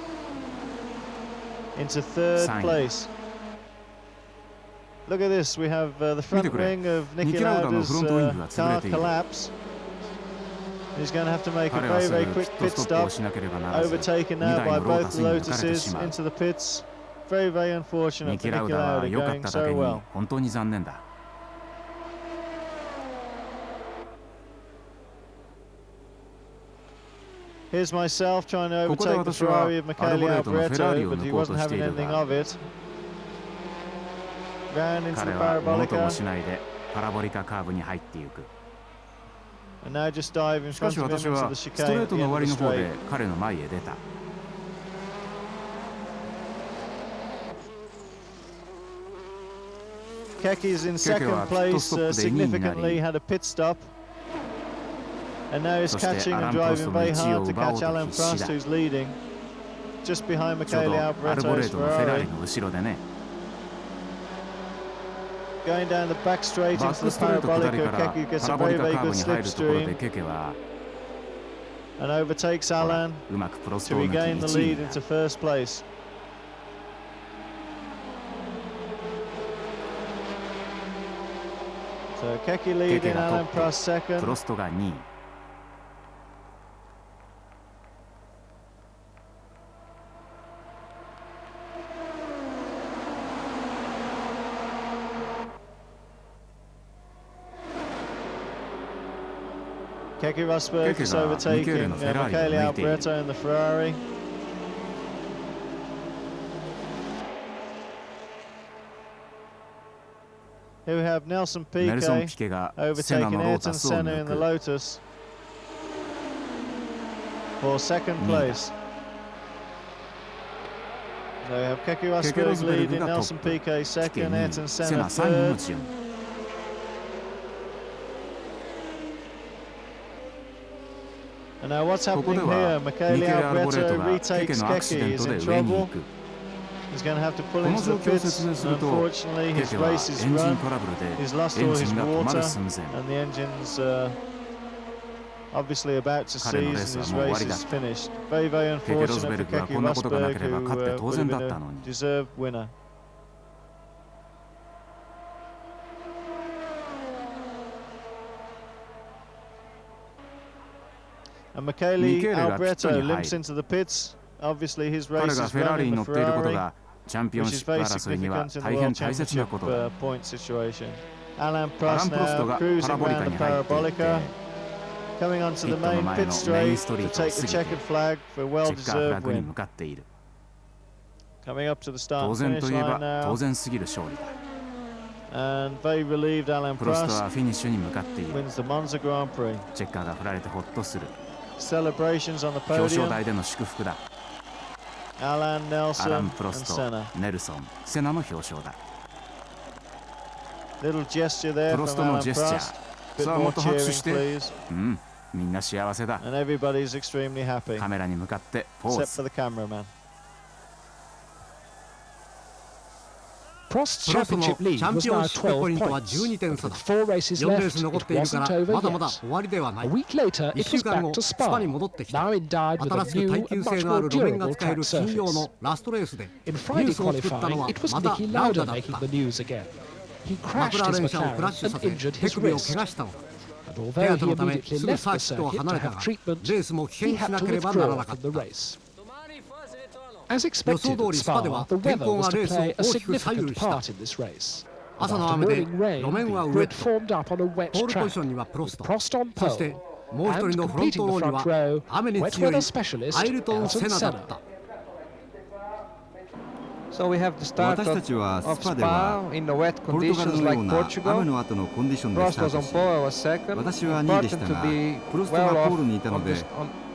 [SPEAKER 6] into third
[SPEAKER 4] 3位。
[SPEAKER 6] place. Look at this, we have the
[SPEAKER 4] 見
[SPEAKER 6] front
[SPEAKER 4] てくれ。
[SPEAKER 6] wing of
[SPEAKER 4] ニ
[SPEAKER 6] Nicky
[SPEAKER 4] キラウダの
[SPEAKER 6] Lauda's
[SPEAKER 4] フロントウィングが潰
[SPEAKER 6] car
[SPEAKER 4] れている。
[SPEAKER 6] collapse. He's going to have to make a
[SPEAKER 4] 彼は
[SPEAKER 6] very,
[SPEAKER 4] すぐ
[SPEAKER 6] very
[SPEAKER 4] ピ
[SPEAKER 6] quick
[SPEAKER 4] ット
[SPEAKER 6] pit
[SPEAKER 4] ストップを
[SPEAKER 6] stop.
[SPEAKER 4] しなければならず、2
[SPEAKER 6] Overtaken
[SPEAKER 4] 台
[SPEAKER 6] now by
[SPEAKER 4] のロー
[SPEAKER 6] both
[SPEAKER 4] タ
[SPEAKER 6] the
[SPEAKER 4] スに抜かれて
[SPEAKER 6] Lotuses
[SPEAKER 4] しまう。
[SPEAKER 6] into the pits. Very, very unfortunate
[SPEAKER 4] ニ
[SPEAKER 6] for
[SPEAKER 4] キラ
[SPEAKER 6] Nicky
[SPEAKER 4] ウダは
[SPEAKER 6] Lauda
[SPEAKER 4] 良かっ
[SPEAKER 6] going
[SPEAKER 4] ただけ
[SPEAKER 6] so
[SPEAKER 4] に
[SPEAKER 6] well.
[SPEAKER 4] 本当に残念だ。
[SPEAKER 6] Here's myself trying to
[SPEAKER 4] ここで
[SPEAKER 6] overtake the
[SPEAKER 4] 私は
[SPEAKER 6] Ferrari of
[SPEAKER 4] アルボ
[SPEAKER 6] Michele
[SPEAKER 4] レートのフェラーリ
[SPEAKER 6] Alboreto,
[SPEAKER 4] を
[SPEAKER 6] but he
[SPEAKER 4] 抜こうと
[SPEAKER 6] wasn't
[SPEAKER 4] してい
[SPEAKER 6] having
[SPEAKER 4] る
[SPEAKER 6] anything
[SPEAKER 4] が、
[SPEAKER 6] of it. Round into the
[SPEAKER 4] 彼はものとも
[SPEAKER 6] parabolica,
[SPEAKER 4] しないでパラボリカカーブに入っていく。
[SPEAKER 6] and now just dive in
[SPEAKER 4] しか
[SPEAKER 6] front
[SPEAKER 4] し
[SPEAKER 6] of him
[SPEAKER 4] 私
[SPEAKER 6] into
[SPEAKER 4] は
[SPEAKER 6] the
[SPEAKER 4] スト
[SPEAKER 6] chicane
[SPEAKER 4] レー
[SPEAKER 6] at
[SPEAKER 4] ト
[SPEAKER 6] the
[SPEAKER 4] の
[SPEAKER 6] end
[SPEAKER 4] 終
[SPEAKER 6] of
[SPEAKER 4] わ
[SPEAKER 6] the
[SPEAKER 4] りの方
[SPEAKER 6] straight.
[SPEAKER 4] で彼の前へ出た。
[SPEAKER 6] Keki's in second
[SPEAKER 4] はピットス
[SPEAKER 6] place,
[SPEAKER 4] トップで2位にな
[SPEAKER 6] significantly
[SPEAKER 4] り、
[SPEAKER 6] had a pit stop. And now he's
[SPEAKER 4] そして
[SPEAKER 6] catching
[SPEAKER 4] アラ
[SPEAKER 6] and
[SPEAKER 4] ン・プロス
[SPEAKER 6] driving
[SPEAKER 4] トの
[SPEAKER 6] very
[SPEAKER 4] 1位を
[SPEAKER 6] hard to
[SPEAKER 4] 奪おう
[SPEAKER 6] catch
[SPEAKER 4] と
[SPEAKER 6] Alan
[SPEAKER 4] 必死
[SPEAKER 6] Prost,
[SPEAKER 4] だ。
[SPEAKER 6] who's leading. Just behind
[SPEAKER 4] ちょう
[SPEAKER 6] Michele
[SPEAKER 4] どアルボレ
[SPEAKER 6] Alboreto's
[SPEAKER 4] ートのフェラーリ
[SPEAKER 6] Ferrari.
[SPEAKER 4] の後ろでね、
[SPEAKER 6] Going down the back straight
[SPEAKER 4] バッ
[SPEAKER 6] into
[SPEAKER 4] ク
[SPEAKER 6] the
[SPEAKER 4] ストレート下り
[SPEAKER 6] parabolica,
[SPEAKER 4] から
[SPEAKER 6] Keki
[SPEAKER 4] パ
[SPEAKER 6] gets
[SPEAKER 4] ラ
[SPEAKER 6] a
[SPEAKER 4] ボリ
[SPEAKER 6] very,
[SPEAKER 4] カ
[SPEAKER 6] very
[SPEAKER 4] カーブ
[SPEAKER 6] good
[SPEAKER 4] に入るところで
[SPEAKER 6] slipstream
[SPEAKER 4] ケケは
[SPEAKER 6] and overtakes
[SPEAKER 4] ほら
[SPEAKER 6] Alan
[SPEAKER 4] うまくプロス
[SPEAKER 6] to
[SPEAKER 4] トを抜き
[SPEAKER 6] regain the
[SPEAKER 4] 1位
[SPEAKER 6] lead
[SPEAKER 4] にな
[SPEAKER 6] into
[SPEAKER 4] る。
[SPEAKER 6] first place. So Keki
[SPEAKER 4] ケ
[SPEAKER 6] leading
[SPEAKER 4] ケが
[SPEAKER 6] Alan
[SPEAKER 4] ト
[SPEAKER 6] Prost
[SPEAKER 4] ップ、プ
[SPEAKER 6] second.
[SPEAKER 4] ロストが2位。
[SPEAKER 6] Keke Rosberg is
[SPEAKER 4] ケケが
[SPEAKER 6] overtaking
[SPEAKER 4] ミケーレのフェラーリを
[SPEAKER 6] Michele
[SPEAKER 4] 抜いている。
[SPEAKER 6] Alboreto in the Ferrari. Here we have Nelson
[SPEAKER 4] ネルソン・
[SPEAKER 6] Piquet
[SPEAKER 4] ピケがセナ
[SPEAKER 6] overtaking
[SPEAKER 4] のロー
[SPEAKER 6] Ayrton
[SPEAKER 4] タスを
[SPEAKER 6] Senna
[SPEAKER 4] 抜
[SPEAKER 6] in the
[SPEAKER 4] く。
[SPEAKER 6] Lotus for second place. So we have Keke
[SPEAKER 4] ケケ・ロ
[SPEAKER 6] Rosberg
[SPEAKER 4] ズベルグ
[SPEAKER 6] leading,
[SPEAKER 4] がト
[SPEAKER 6] Nelson
[SPEAKER 4] ップ、
[SPEAKER 6] Piquet
[SPEAKER 4] ピケ
[SPEAKER 6] second,
[SPEAKER 4] 2
[SPEAKER 6] Ayrton
[SPEAKER 4] 位、セ
[SPEAKER 6] Senna
[SPEAKER 4] ナ3位の
[SPEAKER 6] third.
[SPEAKER 4] 順。
[SPEAKER 6] And now what's
[SPEAKER 4] ここ
[SPEAKER 6] happening
[SPEAKER 4] で
[SPEAKER 6] here?
[SPEAKER 4] はミ
[SPEAKER 6] Michele
[SPEAKER 4] ケレ・アルボレー
[SPEAKER 6] Alboreto
[SPEAKER 4] トがケケ
[SPEAKER 6] retakes
[SPEAKER 4] のアクシ
[SPEAKER 6] Keke,
[SPEAKER 4] デン
[SPEAKER 6] is
[SPEAKER 4] ト
[SPEAKER 6] in
[SPEAKER 4] で上に行
[SPEAKER 6] trouble.
[SPEAKER 4] く。
[SPEAKER 6] He's going to have to pull
[SPEAKER 4] この
[SPEAKER 6] into
[SPEAKER 4] 状
[SPEAKER 6] the
[SPEAKER 4] 況を説
[SPEAKER 6] pits.
[SPEAKER 4] 明すると、
[SPEAKER 6] Unfortunately,
[SPEAKER 4] ケ
[SPEAKER 6] his
[SPEAKER 4] ケは
[SPEAKER 6] race
[SPEAKER 4] エ
[SPEAKER 6] is
[SPEAKER 4] ンジン
[SPEAKER 6] run.
[SPEAKER 4] トラブルで
[SPEAKER 6] He's lost
[SPEAKER 4] エン
[SPEAKER 6] all
[SPEAKER 4] ジ
[SPEAKER 6] his
[SPEAKER 4] ンが止ま
[SPEAKER 6] water,
[SPEAKER 4] る寸前。
[SPEAKER 6] and the engine's obviously about to
[SPEAKER 4] 彼のレー
[SPEAKER 6] cease,
[SPEAKER 4] ス
[SPEAKER 6] and
[SPEAKER 4] は
[SPEAKER 6] his
[SPEAKER 4] もう終わ
[SPEAKER 6] race
[SPEAKER 4] りだ
[SPEAKER 6] is
[SPEAKER 4] った。
[SPEAKER 6] finished. Very, very
[SPEAKER 4] ケケ・ロズ
[SPEAKER 6] unfortunate
[SPEAKER 4] ベ
[SPEAKER 6] for
[SPEAKER 4] ルグは
[SPEAKER 6] Keke
[SPEAKER 4] こんなことがな
[SPEAKER 6] Rosberg,
[SPEAKER 4] ければ
[SPEAKER 6] who
[SPEAKER 4] 勝って
[SPEAKER 6] would
[SPEAKER 4] 当
[SPEAKER 6] have
[SPEAKER 4] 然だ
[SPEAKER 6] been
[SPEAKER 4] ったの
[SPEAKER 6] a
[SPEAKER 4] に。
[SPEAKER 6] deserved winner. And
[SPEAKER 4] ミ
[SPEAKER 6] Michele
[SPEAKER 4] ケーレがピット
[SPEAKER 6] Alboreto
[SPEAKER 4] に入
[SPEAKER 6] limps
[SPEAKER 4] る。
[SPEAKER 6] into the pits. Obviously, his
[SPEAKER 4] 彼
[SPEAKER 6] race
[SPEAKER 4] が
[SPEAKER 6] is
[SPEAKER 4] フェラー
[SPEAKER 6] run
[SPEAKER 4] リ
[SPEAKER 6] in
[SPEAKER 4] に
[SPEAKER 6] the
[SPEAKER 4] 乗っていること
[SPEAKER 6] Ferrari,
[SPEAKER 4] がチャンピオン
[SPEAKER 6] which
[SPEAKER 4] シ
[SPEAKER 6] is
[SPEAKER 4] ップ
[SPEAKER 6] very
[SPEAKER 4] 争いには
[SPEAKER 6] significant in the
[SPEAKER 4] 大
[SPEAKER 6] World
[SPEAKER 4] 変大切な
[SPEAKER 6] Championship
[SPEAKER 4] ことだ。
[SPEAKER 6] point situation. Alan
[SPEAKER 4] アラン・
[SPEAKER 6] Prost
[SPEAKER 4] プロスト
[SPEAKER 6] now
[SPEAKER 4] がパ
[SPEAKER 6] cruising
[SPEAKER 4] ラボリカ
[SPEAKER 6] round
[SPEAKER 4] に
[SPEAKER 6] the
[SPEAKER 4] 入っていって
[SPEAKER 6] parabolica, coming onto the
[SPEAKER 4] ピットの
[SPEAKER 6] main
[SPEAKER 4] 前
[SPEAKER 6] pit
[SPEAKER 4] のメイン
[SPEAKER 6] straight
[SPEAKER 4] ストリ
[SPEAKER 6] to
[SPEAKER 4] ートを
[SPEAKER 6] take the
[SPEAKER 4] 過ぎ
[SPEAKER 6] checkered
[SPEAKER 4] て
[SPEAKER 6] flag for a
[SPEAKER 4] チェッカーフラ
[SPEAKER 6] well-deserved
[SPEAKER 4] ッグに
[SPEAKER 6] win.
[SPEAKER 4] 向かっている。
[SPEAKER 6] Coming up to the start
[SPEAKER 4] 当
[SPEAKER 6] and
[SPEAKER 4] 然と
[SPEAKER 6] finish
[SPEAKER 4] いえ
[SPEAKER 6] line
[SPEAKER 4] ば当
[SPEAKER 6] now,
[SPEAKER 4] 然すぎる勝利だ。
[SPEAKER 6] and very relieved Alan
[SPEAKER 4] プロスト
[SPEAKER 6] Prost
[SPEAKER 4] はフィニッシュに向かっている。
[SPEAKER 6] wins the Monza Grand Prix.
[SPEAKER 4] チェッカーが振られてほっとする。
[SPEAKER 6] Celebrations on the
[SPEAKER 4] 表彰
[SPEAKER 6] podium.
[SPEAKER 4] 台での祝福だ。
[SPEAKER 6] Alan
[SPEAKER 4] アラ
[SPEAKER 6] Nelson
[SPEAKER 4] ン・プロ
[SPEAKER 6] and
[SPEAKER 4] スト、
[SPEAKER 6] Senna.
[SPEAKER 4] ネルソン、セナの表彰だ。
[SPEAKER 6] Little gesture there
[SPEAKER 4] プロ
[SPEAKER 6] from
[SPEAKER 4] ストの
[SPEAKER 6] Alan
[SPEAKER 4] ジェスチャ
[SPEAKER 6] Prost.
[SPEAKER 4] ー。
[SPEAKER 6] Bit
[SPEAKER 4] さあ
[SPEAKER 6] more
[SPEAKER 4] もっと拍手
[SPEAKER 6] cheering,
[SPEAKER 4] して。
[SPEAKER 6] please.
[SPEAKER 4] うん、みんな幸せだ。
[SPEAKER 6] And everybody's extremely happy,
[SPEAKER 4] カメラに向かってポー
[SPEAKER 6] except
[SPEAKER 4] ズ。
[SPEAKER 6] for the cameraman.
[SPEAKER 1] Prost's
[SPEAKER 7] プロストの
[SPEAKER 1] championship
[SPEAKER 7] チ
[SPEAKER 1] lead
[SPEAKER 7] ャン
[SPEAKER 1] was
[SPEAKER 7] ピオン
[SPEAKER 1] now
[SPEAKER 7] シップポイ
[SPEAKER 1] 12
[SPEAKER 7] ントは
[SPEAKER 1] points.
[SPEAKER 7] 12点
[SPEAKER 1] But
[SPEAKER 7] 差
[SPEAKER 1] with
[SPEAKER 7] だ。
[SPEAKER 1] 4 races
[SPEAKER 7] 4レー
[SPEAKER 1] left,
[SPEAKER 7] ス残っ
[SPEAKER 1] it
[SPEAKER 7] ているか
[SPEAKER 1] wasn't
[SPEAKER 7] ら
[SPEAKER 1] over
[SPEAKER 7] まだまだ
[SPEAKER 1] yet.
[SPEAKER 7] 終わりではな
[SPEAKER 1] A
[SPEAKER 7] い。
[SPEAKER 1] week later,
[SPEAKER 7] 1
[SPEAKER 1] it
[SPEAKER 7] 週
[SPEAKER 1] was
[SPEAKER 7] 間
[SPEAKER 1] back
[SPEAKER 7] 後
[SPEAKER 1] to
[SPEAKER 7] スパに
[SPEAKER 1] Spa,
[SPEAKER 7] 戻ってきた。
[SPEAKER 1] now endowed with
[SPEAKER 7] 新
[SPEAKER 1] a
[SPEAKER 7] しく
[SPEAKER 1] new
[SPEAKER 7] 耐
[SPEAKER 1] and
[SPEAKER 7] 久
[SPEAKER 1] much
[SPEAKER 7] 性のあ
[SPEAKER 1] more
[SPEAKER 7] る路面が
[SPEAKER 1] durable
[SPEAKER 7] 使え
[SPEAKER 1] track
[SPEAKER 7] る金曜
[SPEAKER 1] surface.
[SPEAKER 7] のラストレースで
[SPEAKER 1] In
[SPEAKER 7] ニュー
[SPEAKER 1] Friday
[SPEAKER 7] スを作ったの
[SPEAKER 1] qualifying,
[SPEAKER 7] は
[SPEAKER 1] it was
[SPEAKER 7] また
[SPEAKER 1] Niki
[SPEAKER 7] ラウ
[SPEAKER 1] Lauda
[SPEAKER 7] ダだっ
[SPEAKER 1] making
[SPEAKER 7] た。
[SPEAKER 1] the news again. He
[SPEAKER 7] マク
[SPEAKER 1] crashed
[SPEAKER 7] ラー
[SPEAKER 1] his
[SPEAKER 7] レン車をク
[SPEAKER 1] McLaren
[SPEAKER 7] ラッシュ
[SPEAKER 1] and
[SPEAKER 7] させ
[SPEAKER 1] injured
[SPEAKER 7] 手
[SPEAKER 1] his
[SPEAKER 7] 首を
[SPEAKER 1] wrist.
[SPEAKER 7] 怪我したのだ。
[SPEAKER 1] And
[SPEAKER 7] 手
[SPEAKER 1] although
[SPEAKER 7] 当
[SPEAKER 1] he
[SPEAKER 7] のため
[SPEAKER 1] immediately
[SPEAKER 7] すぐ
[SPEAKER 1] left
[SPEAKER 7] サー
[SPEAKER 1] the
[SPEAKER 7] キットを
[SPEAKER 1] circuit
[SPEAKER 7] 離
[SPEAKER 1] to
[SPEAKER 7] れた
[SPEAKER 1] have
[SPEAKER 7] が
[SPEAKER 1] treatment,
[SPEAKER 7] レースも
[SPEAKER 1] he
[SPEAKER 7] 棄権し
[SPEAKER 1] had
[SPEAKER 7] な
[SPEAKER 1] to
[SPEAKER 7] ければなら
[SPEAKER 1] withdraw
[SPEAKER 7] なかっ
[SPEAKER 1] from the
[SPEAKER 7] た。
[SPEAKER 1] race. As
[SPEAKER 7] 予
[SPEAKER 1] expected
[SPEAKER 7] 想
[SPEAKER 1] at
[SPEAKER 7] 通りスパで
[SPEAKER 1] Spa,
[SPEAKER 7] は
[SPEAKER 1] the
[SPEAKER 7] 天
[SPEAKER 1] weather
[SPEAKER 7] 候
[SPEAKER 1] was
[SPEAKER 7] が
[SPEAKER 1] to
[SPEAKER 7] レースを
[SPEAKER 1] play a
[SPEAKER 7] 大きく左
[SPEAKER 1] significant
[SPEAKER 7] 右した。
[SPEAKER 1] part in this race. And
[SPEAKER 7] 朝の
[SPEAKER 1] after
[SPEAKER 7] 雨で
[SPEAKER 1] morning rain,
[SPEAKER 7] 路面は
[SPEAKER 1] the
[SPEAKER 7] ウェッ
[SPEAKER 1] grid
[SPEAKER 7] ト。
[SPEAKER 1] formed up on a wet
[SPEAKER 7] ポールポジ
[SPEAKER 1] track.
[SPEAKER 7] ションにはプロス
[SPEAKER 1] With
[SPEAKER 7] ト。
[SPEAKER 1] Prost on
[SPEAKER 7] そして
[SPEAKER 1] pole,
[SPEAKER 7] もう一
[SPEAKER 1] and
[SPEAKER 7] 人のフロン
[SPEAKER 1] completing
[SPEAKER 7] ト
[SPEAKER 1] the
[SPEAKER 7] ローに
[SPEAKER 1] front
[SPEAKER 7] は
[SPEAKER 1] row,
[SPEAKER 7] 雨に
[SPEAKER 1] wet
[SPEAKER 7] 強い
[SPEAKER 1] weather specialist
[SPEAKER 7] アイルトン・セ
[SPEAKER 1] Ayrton
[SPEAKER 7] ナだっ
[SPEAKER 1] Senna.
[SPEAKER 7] た。
[SPEAKER 2] So we have the start
[SPEAKER 8] 私たちは
[SPEAKER 2] of
[SPEAKER 8] スパでは
[SPEAKER 2] Spa in the wet
[SPEAKER 8] ポルトガル
[SPEAKER 2] conditions
[SPEAKER 8] のよ
[SPEAKER 2] like
[SPEAKER 8] うな雨
[SPEAKER 2] Portugal.
[SPEAKER 8] の後のコンディションでス
[SPEAKER 2] Prost
[SPEAKER 8] ター
[SPEAKER 2] was
[SPEAKER 8] ト
[SPEAKER 2] on
[SPEAKER 8] し、
[SPEAKER 2] pole, I was second.
[SPEAKER 8] 私は2位でした
[SPEAKER 2] Important to
[SPEAKER 8] が
[SPEAKER 2] be
[SPEAKER 8] プロストが
[SPEAKER 2] well
[SPEAKER 8] ポールにいた
[SPEAKER 2] off
[SPEAKER 8] の
[SPEAKER 2] on
[SPEAKER 8] で
[SPEAKER 2] this, on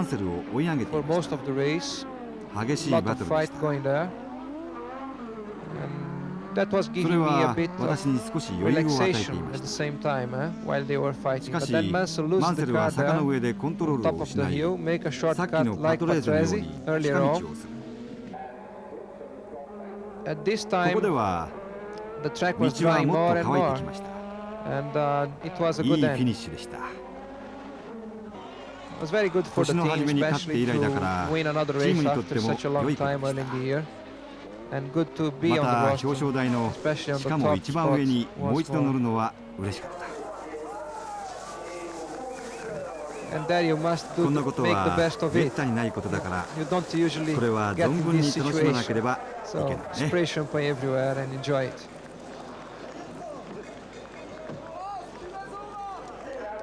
[SPEAKER 7] マンセルを追い上げてい
[SPEAKER 5] for
[SPEAKER 7] まし
[SPEAKER 5] most of the race.
[SPEAKER 7] た。激しい
[SPEAKER 5] Lot
[SPEAKER 7] バ
[SPEAKER 5] of
[SPEAKER 7] トルで
[SPEAKER 5] fight
[SPEAKER 7] した。
[SPEAKER 5] going there. And that was
[SPEAKER 7] そ
[SPEAKER 5] giving
[SPEAKER 7] れ
[SPEAKER 5] me a
[SPEAKER 7] は
[SPEAKER 5] bit
[SPEAKER 7] 私
[SPEAKER 5] of
[SPEAKER 7] に少し余裕を与えてい
[SPEAKER 5] relaxation
[SPEAKER 7] ま
[SPEAKER 5] at the
[SPEAKER 7] した。
[SPEAKER 5] same time while they were
[SPEAKER 7] し
[SPEAKER 5] fighting.
[SPEAKER 7] か
[SPEAKER 5] But
[SPEAKER 7] し
[SPEAKER 5] then Mansell
[SPEAKER 7] マ
[SPEAKER 5] loses
[SPEAKER 7] ンセ
[SPEAKER 5] the
[SPEAKER 7] ルは
[SPEAKER 5] car
[SPEAKER 7] 坂の
[SPEAKER 5] there
[SPEAKER 7] 上でコントロー
[SPEAKER 5] on
[SPEAKER 7] ルを
[SPEAKER 5] top of
[SPEAKER 7] 失
[SPEAKER 5] the
[SPEAKER 7] い、
[SPEAKER 5] hill, make a
[SPEAKER 7] さっき
[SPEAKER 5] shortcut
[SPEAKER 7] のパ
[SPEAKER 5] like
[SPEAKER 7] トレーズのよう
[SPEAKER 5] Patrese
[SPEAKER 7] に近
[SPEAKER 5] earlier
[SPEAKER 7] 道
[SPEAKER 5] on.
[SPEAKER 7] をする。
[SPEAKER 5] At this
[SPEAKER 7] ここで
[SPEAKER 5] time,
[SPEAKER 7] は
[SPEAKER 5] the track was
[SPEAKER 7] 道は
[SPEAKER 5] drying
[SPEAKER 7] も
[SPEAKER 5] more
[SPEAKER 7] っ
[SPEAKER 5] and
[SPEAKER 7] と乾い
[SPEAKER 5] more,
[SPEAKER 7] てきました。
[SPEAKER 5] and it was a
[SPEAKER 7] いい
[SPEAKER 5] good
[SPEAKER 7] フィ
[SPEAKER 5] end.
[SPEAKER 7] ニッシュでした。
[SPEAKER 5] It was very good for the
[SPEAKER 7] 年の
[SPEAKER 5] team,
[SPEAKER 7] 初めに勝って
[SPEAKER 5] especially
[SPEAKER 7] 以来だから
[SPEAKER 5] to win another
[SPEAKER 7] チー
[SPEAKER 5] race
[SPEAKER 7] ムにとっ
[SPEAKER 5] after
[SPEAKER 7] ても
[SPEAKER 5] such a long
[SPEAKER 7] 良いこと
[SPEAKER 5] time
[SPEAKER 7] で
[SPEAKER 5] early
[SPEAKER 7] し
[SPEAKER 5] in
[SPEAKER 7] た。
[SPEAKER 5] the year. And good to
[SPEAKER 7] ま
[SPEAKER 5] be on the
[SPEAKER 7] た表
[SPEAKER 5] roster,
[SPEAKER 7] 彰台の
[SPEAKER 5] especially on
[SPEAKER 7] し
[SPEAKER 5] the
[SPEAKER 7] かも
[SPEAKER 5] top
[SPEAKER 7] 一番上
[SPEAKER 5] spot
[SPEAKER 7] にもう
[SPEAKER 5] once
[SPEAKER 7] 一度乗
[SPEAKER 5] more.
[SPEAKER 7] るのは嬉しかった。
[SPEAKER 5] And there you must
[SPEAKER 7] こ
[SPEAKER 5] do
[SPEAKER 7] んなこと
[SPEAKER 5] make
[SPEAKER 7] は
[SPEAKER 5] the best of
[SPEAKER 7] めっ
[SPEAKER 5] it.
[SPEAKER 7] たにないことだから、
[SPEAKER 5] You don't usually
[SPEAKER 7] これは
[SPEAKER 5] get
[SPEAKER 7] 存
[SPEAKER 5] in
[SPEAKER 7] 分に
[SPEAKER 5] this
[SPEAKER 7] 楽しまなけれ
[SPEAKER 5] situation.
[SPEAKER 7] ばい
[SPEAKER 5] So
[SPEAKER 7] けないね。
[SPEAKER 5] spray champagne everywhere and enjoy it.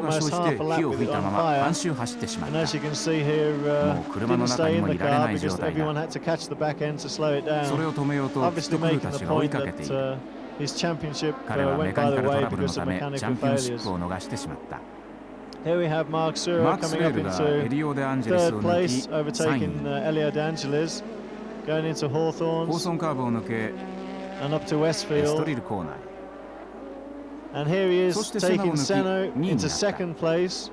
[SPEAKER 4] ルが生じて火を吹いたまま半周走ってしまった。もう車の中にもいられない状態だ。それを止めようとピットクルーたちが追いかけている。彼はメカニカルトラブルのためチャンピオンシップを逃してしまった。
[SPEAKER 6] Here we have Mark Suro
[SPEAKER 4] マーク・ス
[SPEAKER 6] coming
[SPEAKER 4] レ
[SPEAKER 6] up
[SPEAKER 4] ールが
[SPEAKER 6] into
[SPEAKER 4] エリオ・デ・アンジェリス
[SPEAKER 6] third
[SPEAKER 4] を抜
[SPEAKER 6] place,
[SPEAKER 4] き3
[SPEAKER 6] overtaking
[SPEAKER 4] 位。
[SPEAKER 6] Elio De Angelis, going into
[SPEAKER 4] ホー
[SPEAKER 6] Hawthorns
[SPEAKER 4] ソンカーブを抜け
[SPEAKER 6] and up to
[SPEAKER 4] エスト
[SPEAKER 6] Westfield.
[SPEAKER 4] リルコーナーへ。
[SPEAKER 6] And here he is
[SPEAKER 4] そして
[SPEAKER 6] taking
[SPEAKER 4] セナを抜き
[SPEAKER 6] Senna
[SPEAKER 4] 2位にな
[SPEAKER 6] into
[SPEAKER 4] った。
[SPEAKER 6] second place.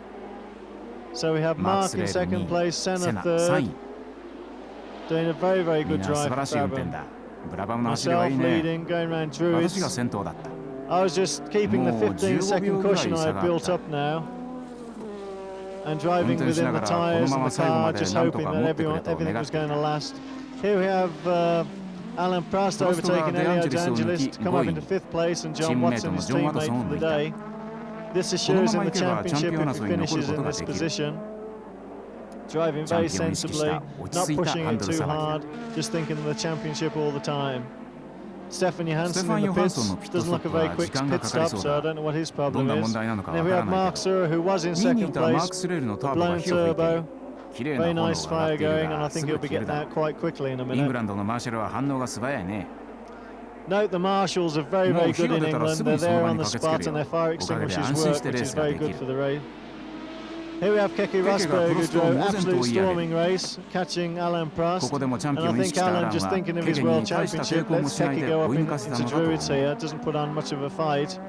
[SPEAKER 6] So we have
[SPEAKER 4] マーク・
[SPEAKER 6] Mark
[SPEAKER 4] スレ
[SPEAKER 6] in
[SPEAKER 4] ール
[SPEAKER 6] second
[SPEAKER 4] 2
[SPEAKER 6] place,
[SPEAKER 4] 位、セ
[SPEAKER 6] Senna
[SPEAKER 4] ナ3
[SPEAKER 6] third,
[SPEAKER 4] 位。
[SPEAKER 6] doing a very, very
[SPEAKER 4] みん
[SPEAKER 6] good
[SPEAKER 4] な素
[SPEAKER 6] drive
[SPEAKER 4] 晴ら
[SPEAKER 6] for
[SPEAKER 4] しい運転
[SPEAKER 6] Brabham.
[SPEAKER 4] だ。ブラバムの走りはいい
[SPEAKER 6] Myself
[SPEAKER 4] ね。
[SPEAKER 6] leading, going round
[SPEAKER 4] 私が
[SPEAKER 6] Druids.
[SPEAKER 4] 先頭だった。
[SPEAKER 6] I was just keeping the
[SPEAKER 4] もう
[SPEAKER 6] 15
[SPEAKER 4] 15
[SPEAKER 6] second
[SPEAKER 4] 秒ぐらい
[SPEAKER 6] cushion
[SPEAKER 4] 差
[SPEAKER 6] I
[SPEAKER 4] が
[SPEAKER 6] had
[SPEAKER 4] あっ
[SPEAKER 6] built
[SPEAKER 4] た。
[SPEAKER 6] up now. And
[SPEAKER 4] 運
[SPEAKER 6] driving
[SPEAKER 4] 転し
[SPEAKER 6] within
[SPEAKER 4] なが
[SPEAKER 6] the
[SPEAKER 4] らこの
[SPEAKER 6] tyres
[SPEAKER 4] ま
[SPEAKER 6] and
[SPEAKER 4] ま
[SPEAKER 6] the
[SPEAKER 4] 最後ま
[SPEAKER 6] car,
[SPEAKER 4] で
[SPEAKER 6] just
[SPEAKER 4] なんと
[SPEAKER 6] hoping
[SPEAKER 4] か
[SPEAKER 6] that
[SPEAKER 4] 持ってくれと
[SPEAKER 6] everything
[SPEAKER 4] 願
[SPEAKER 6] was
[SPEAKER 4] ってい
[SPEAKER 6] going
[SPEAKER 4] た。
[SPEAKER 6] to last. Here we have Alan Prost
[SPEAKER 4] プロストが
[SPEAKER 6] overtaking
[SPEAKER 4] デアン
[SPEAKER 6] Elio
[SPEAKER 4] ジェリ
[SPEAKER 6] De
[SPEAKER 4] スを抜
[SPEAKER 6] Angelis
[SPEAKER 4] き
[SPEAKER 6] to come up
[SPEAKER 4] 5位
[SPEAKER 6] into
[SPEAKER 4] に。
[SPEAKER 6] fifth place, and
[SPEAKER 4] チー
[SPEAKER 6] John
[SPEAKER 4] ムメイト
[SPEAKER 6] Watson
[SPEAKER 4] の
[SPEAKER 6] his
[SPEAKER 4] ジョン・ワトソ
[SPEAKER 6] teammate
[SPEAKER 4] ンを
[SPEAKER 6] for
[SPEAKER 4] 抜
[SPEAKER 6] the
[SPEAKER 4] いた。
[SPEAKER 6] day. This
[SPEAKER 4] この
[SPEAKER 6] assures
[SPEAKER 4] まま
[SPEAKER 6] him
[SPEAKER 4] い
[SPEAKER 6] the
[SPEAKER 4] けばチャン
[SPEAKER 6] championship
[SPEAKER 4] ピオン
[SPEAKER 6] if he
[SPEAKER 4] 争いに残る
[SPEAKER 6] finishes
[SPEAKER 4] こと
[SPEAKER 6] in
[SPEAKER 4] が
[SPEAKER 6] this
[SPEAKER 4] できる。
[SPEAKER 6] position. Driving very sensibly, not pushing it too hard, just thinking of the championship all the time. Stefan Johansson in the pits doesn't look a very quick pit stop, so I don't know what his problem is. Then we have Mark Surer, who was in second place, the blown turbo. Very nice fire going, and I think he'll be getting out quite quickly in a minute. Note the marshals are very, very good in England. They're there on the spot and their fire extinguishers work, which is very good for the race. Here we have Keke Rosberg, who drove absolute storming race, catching Alain Prost. And I think Alain, just thinking of his World Championship, lets Keke go up into Druids here, doesn't put on much of a fight.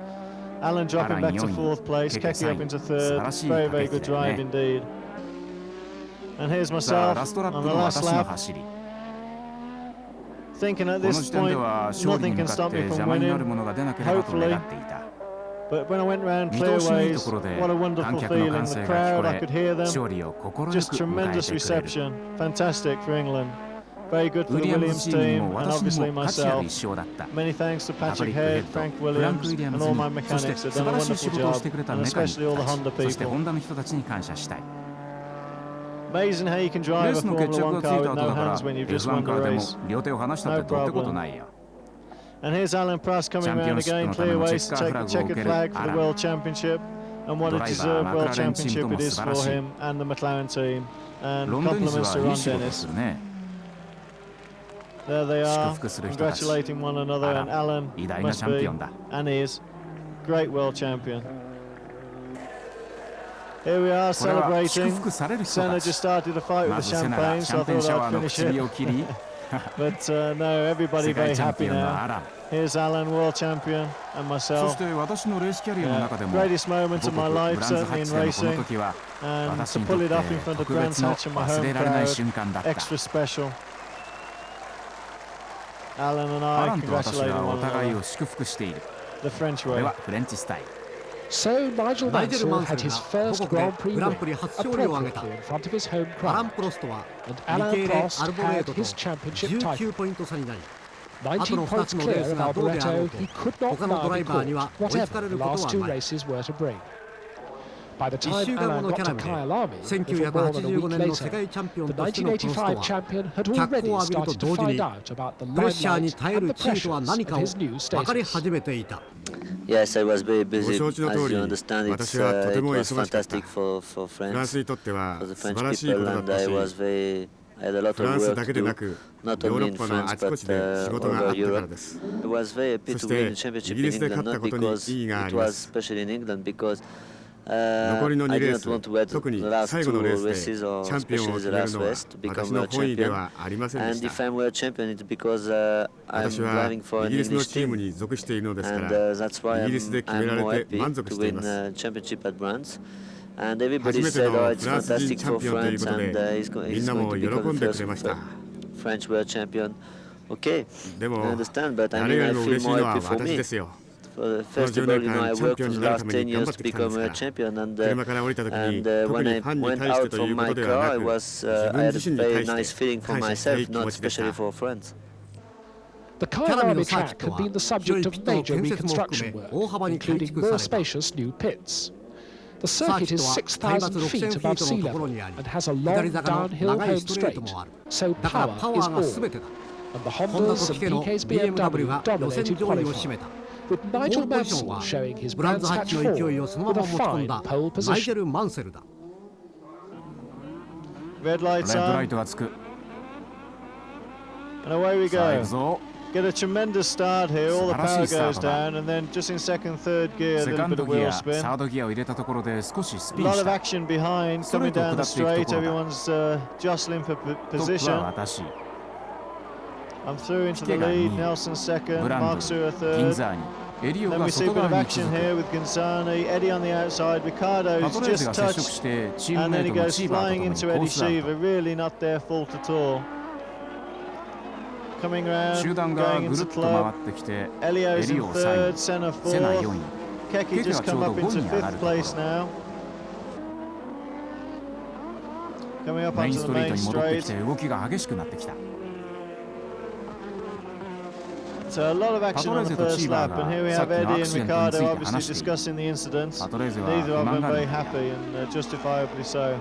[SPEAKER 6] Alain dropping back to fourth place, Keke up into third. Very, very good drive indeed. And here's myself on the last lap. Thinking at this point, nothing can stop me from winning, hopefully. But when I went round Clearways, what a wonderful feeling. The crowd, I could hear them. Just tremendous reception. Fantastic for England. Very good for the Williams team, and obviously myself. Many thanks to Patrick Head, Frank Williams, and all my mechanics. They've done a wonderful job, and especially all the Honda people. Amazing how you can drive a Formula 1 car with no hands when you've just won the race. No problem. And here's Alain Prost coming around again, Clearways to take the checkered flag for the World Championship. And what a deserved World Championship it is for him and the McLaren team. And compliments to Ron Dennis. There they are, congratulating one another, and Alain must be, and is, great World Champion. Here we are celebrating. Senna just started a fight with the champagne, so I thought I'd finish it. But no, everybody very happy now. Here's Alain, World Champion, and myself. Greatest moment of my life, certainly in racing. And to pull it off in front of Brands Hatch and my home crowd, extra special. Alain and I congratulating one another. The French way.
[SPEAKER 1] So Nigel Mansell had his first Grand Prix win, appropriately in front of his home crowd, and Alain Prost had his championship title. 19 points clear of Alboreto, he could not now be caught, whatever the last two races were to bring. By the time Alain got to Kyalami, little more than a week later, the 1985 champion had already started to find out about the limelight and the pressures of his new status.
[SPEAKER 8] Yes, I was very busy. As you understand, it was fantastic for France, for the French people, and I had a lot of work to do, not only in France but over Europe. I was very happy to win the championship in England, not because it was especially in England, because I did not want to wait the last two races, or especially the last race, to become world champion. And if I'm world champion, it's because I'm driving for an English team, and that's why I'm more happy to win the championship at Brands. And everybody said, oh, it's fantastic for France, and he's going to become the first French world champion. Okay, I understand, but I mean, I feel more happy for me. First of all, you know, I worked for the last 10 years to become a champion, and when I went out from my car, I had a very nice feeling for myself, not especially for France.
[SPEAKER 1] The Kyalami track had been the subject of major reconstruction work, including more spacious new pits. The circuit is 6,000 feet above sea level and has a long downhill home straight, so power is all. And the Hondas and PK's BMW dominated qualifying, with Nigel Mansell showing his Brands Hatch form with a fine pole position.
[SPEAKER 6] Red lights on, and away we go. Get a tremendous start here, all the power goes down, and then just in second, third gear, a little bit of wheel spin. A lot of action behind, coming down the straight, everyone's jostling for position. I'm through into the lead, Nelson second, Mark Surer third. Then we see a bit of action here with Gonzani, Eddie on the outside, Ricardo's just touched, and then he goes flying into Eddie Shiva, really not their fault at all. Coming round, going into club, Elio's in third, Senna fourth, Keke just come up into fifth place now. Coming up onto the main straight. So a lot of action on the first lap, and here we have Eddie and Ricardo obviously discussing the incidents. Neither of them very happy, and justifiably so.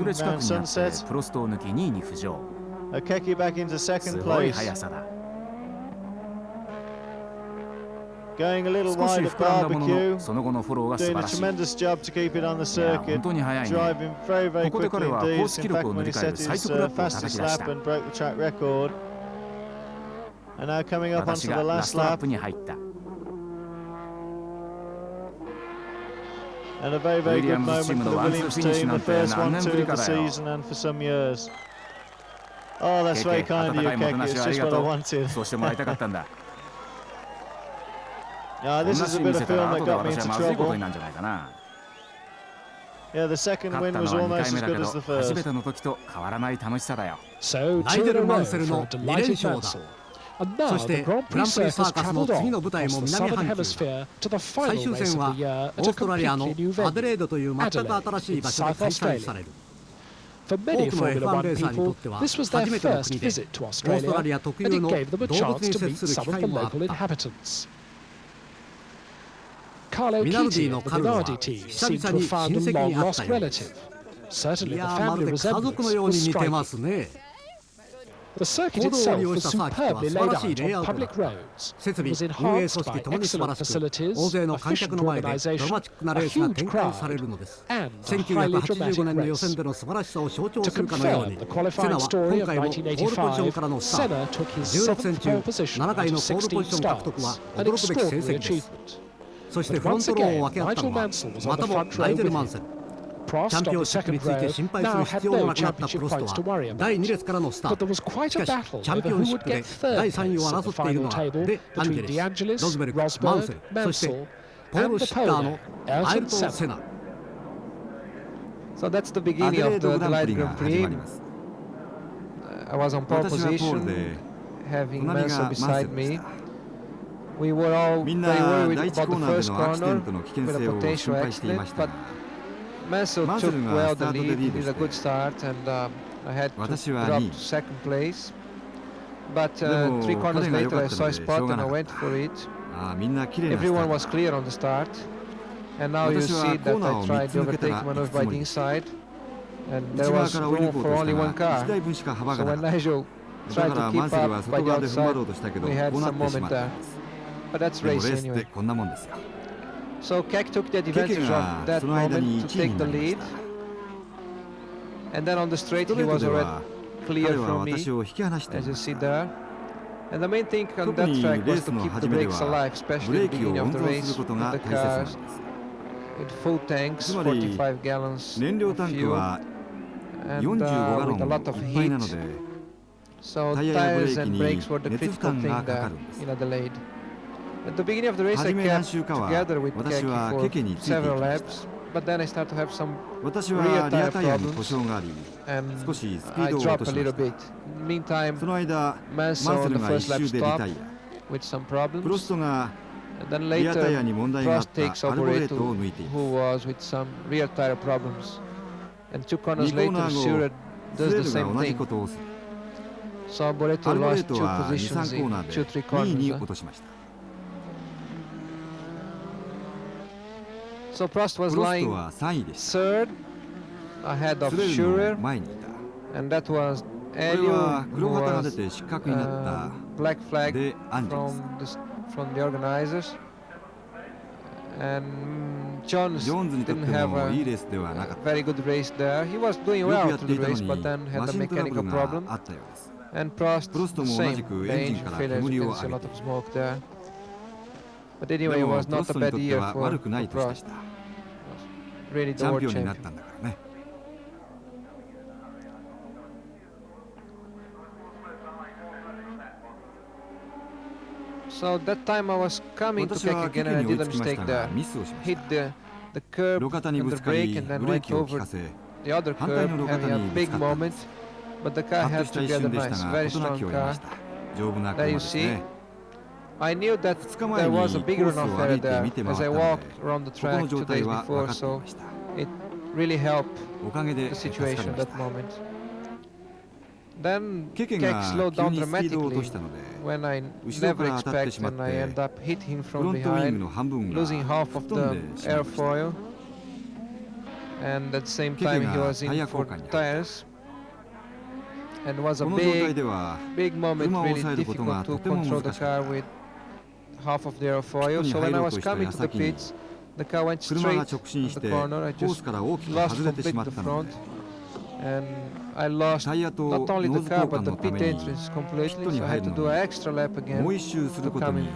[SPEAKER 6] him
[SPEAKER 4] ぐれ近く
[SPEAKER 6] around
[SPEAKER 4] になって
[SPEAKER 6] sunset.
[SPEAKER 4] プロストを抜き2位に浮上。
[SPEAKER 6] Keke back into
[SPEAKER 4] す
[SPEAKER 6] second
[SPEAKER 4] ごい
[SPEAKER 6] place.
[SPEAKER 4] 速さだ。
[SPEAKER 6] Going a little
[SPEAKER 4] 少し
[SPEAKER 6] wide
[SPEAKER 4] 膨らんだもの
[SPEAKER 6] at
[SPEAKER 4] の、その後のフォローが素
[SPEAKER 6] doing
[SPEAKER 4] 晴
[SPEAKER 6] a
[SPEAKER 4] らしい。
[SPEAKER 6] tremendous job to keep it on the
[SPEAKER 4] いや、
[SPEAKER 6] circuit.
[SPEAKER 4] 本当に速いね。
[SPEAKER 6] Driving very, very
[SPEAKER 4] ここで
[SPEAKER 6] quickly
[SPEAKER 4] 彼は
[SPEAKER 6] indeed.
[SPEAKER 4] 公式
[SPEAKER 6] In
[SPEAKER 4] 記録
[SPEAKER 6] fact,
[SPEAKER 4] を
[SPEAKER 6] when
[SPEAKER 4] 塗
[SPEAKER 6] he
[SPEAKER 4] り替える
[SPEAKER 6] set
[SPEAKER 4] 最
[SPEAKER 6] his
[SPEAKER 4] 速ラップを叩
[SPEAKER 6] fastest
[SPEAKER 4] き出し
[SPEAKER 6] lap
[SPEAKER 4] た。
[SPEAKER 6] and broke the track record. And now coming up
[SPEAKER 4] 私
[SPEAKER 6] onto
[SPEAKER 4] が
[SPEAKER 6] the
[SPEAKER 4] ラス
[SPEAKER 6] last
[SPEAKER 4] トラッ
[SPEAKER 6] lap.
[SPEAKER 4] プに入った。
[SPEAKER 6] And a very, very good
[SPEAKER 4] Williams
[SPEAKER 6] moment for the Williams team. The first 1-2 of the season and for some years. Oh, that's very kind of you, Keki. It's just what I wanted.
[SPEAKER 4] そうしてもらいたかったんだ。
[SPEAKER 6] Yeah, this is a bit of film that got me into
[SPEAKER 4] まずいこと
[SPEAKER 6] trouble.
[SPEAKER 4] になるんじゃないかな。
[SPEAKER 6] Yeah, the second
[SPEAKER 4] 勝っ
[SPEAKER 6] win
[SPEAKER 4] たの
[SPEAKER 6] was
[SPEAKER 4] は2
[SPEAKER 6] almost
[SPEAKER 4] 回目
[SPEAKER 6] as
[SPEAKER 4] だけ
[SPEAKER 6] good
[SPEAKER 4] ど
[SPEAKER 6] as the
[SPEAKER 4] 初
[SPEAKER 6] first.
[SPEAKER 4] めての時と変わらない楽しさだよ。
[SPEAKER 1] So, two in a row for a delighted Mansell. And now the Grand Prix circus travelled on across the southern hemisphere to the final race of the year at a completely new venue, Adelaide, in South Australia. For many Formula One people, this was their first visit to Australia, and it gave them a chance to meet some of the local inhabitants. Carlo Keating of the Minardi team seemed to have found a long-lost relative. Certainly the family resemblance was striking. The circuit itself was superbly laid out on public roads. It was enhanced by excellent facilities, efficient organisation, a huge crowd, and a highly dramatic race. To confirm the qualifying story of 1985, Senna took his 7th pole position out of 16 starts, an extraordinary achievement. But once again, Nigel Mansell was on the front row with him. Prost on the second row now had no championship points to worry about. But there was quite a battle over who would get third place at the final table between De Angelis, Rosberg, Mansell, and the Pole, Ayrton Senna.
[SPEAKER 2] So that's the beginning of the Adelaide Grand Prix. I was on pole position, having Mansell beside me. We were all very worried about the first corner with a potential accident, but Mansell took well the lead. He did a good start, and I had to drop to second place. But 3 corners later I saw a spot and I went for it. Everyone was clear on the start. And now you see that I tried the overtaking maneuver by the inside. And there was room for only one car. So when Nigel tried to keep up by the outside, we had some moment there. But that's racing anyway. So Keck took the advantage of that moment to take the lead. And then on the straight he was already clear from me, as you see there. And the main thing on that track was to keep the brakes alive, especially at the beginning of the race with the cars with full tanks, 45 gallons of fuel, and with a lot of heat. So tires and brakes were the critical thing there in Adelaide. At the beginning of the race I kept together with Keki for several laps, but then I started to have some rear tire problems and I dropped a little bit. Meantime, Mansell on the first lap stopped with some problems, and then later Prost takes over Boreto, who was with some rear tire problems, and 2 corners later Schurer does the same thing. So Boreto lost 2 positions in 2-3 corners. So Prost was lying 3rd ahead of Schurer, and that was Elio, who was black flag from the organizers, and Jones didn't have a very good race there. He was doing well through the race, but then had a mechanical problem, and Prost the same, the engine failure, as you can see a lot of smoke there. But anyway, it was not a bad year for Prost. Really the world champion. So that time I was coming to Keck again and I did a mistake there. Hit the curb and the brake and then went over the other curb, having a big moment. But the car held together nice, very strong car. There you see. I knew that there was a big runoff area there as I walked around the track 2 days before, so it really helped the situation at that moment. Then Keck slowed down dramatically when I never expected, and I ended up hitting him from behind, losing half of the airfoil, and at the same time he was in for tires. And it was a big moment, really difficult to control the car with half of the airfoil. So when I was coming to the pits, the car went straight to the corner. I just lost completely the front,
[SPEAKER 5] and I lost not only the car but the pit entrance completely, so I had to do an extra lap again to come in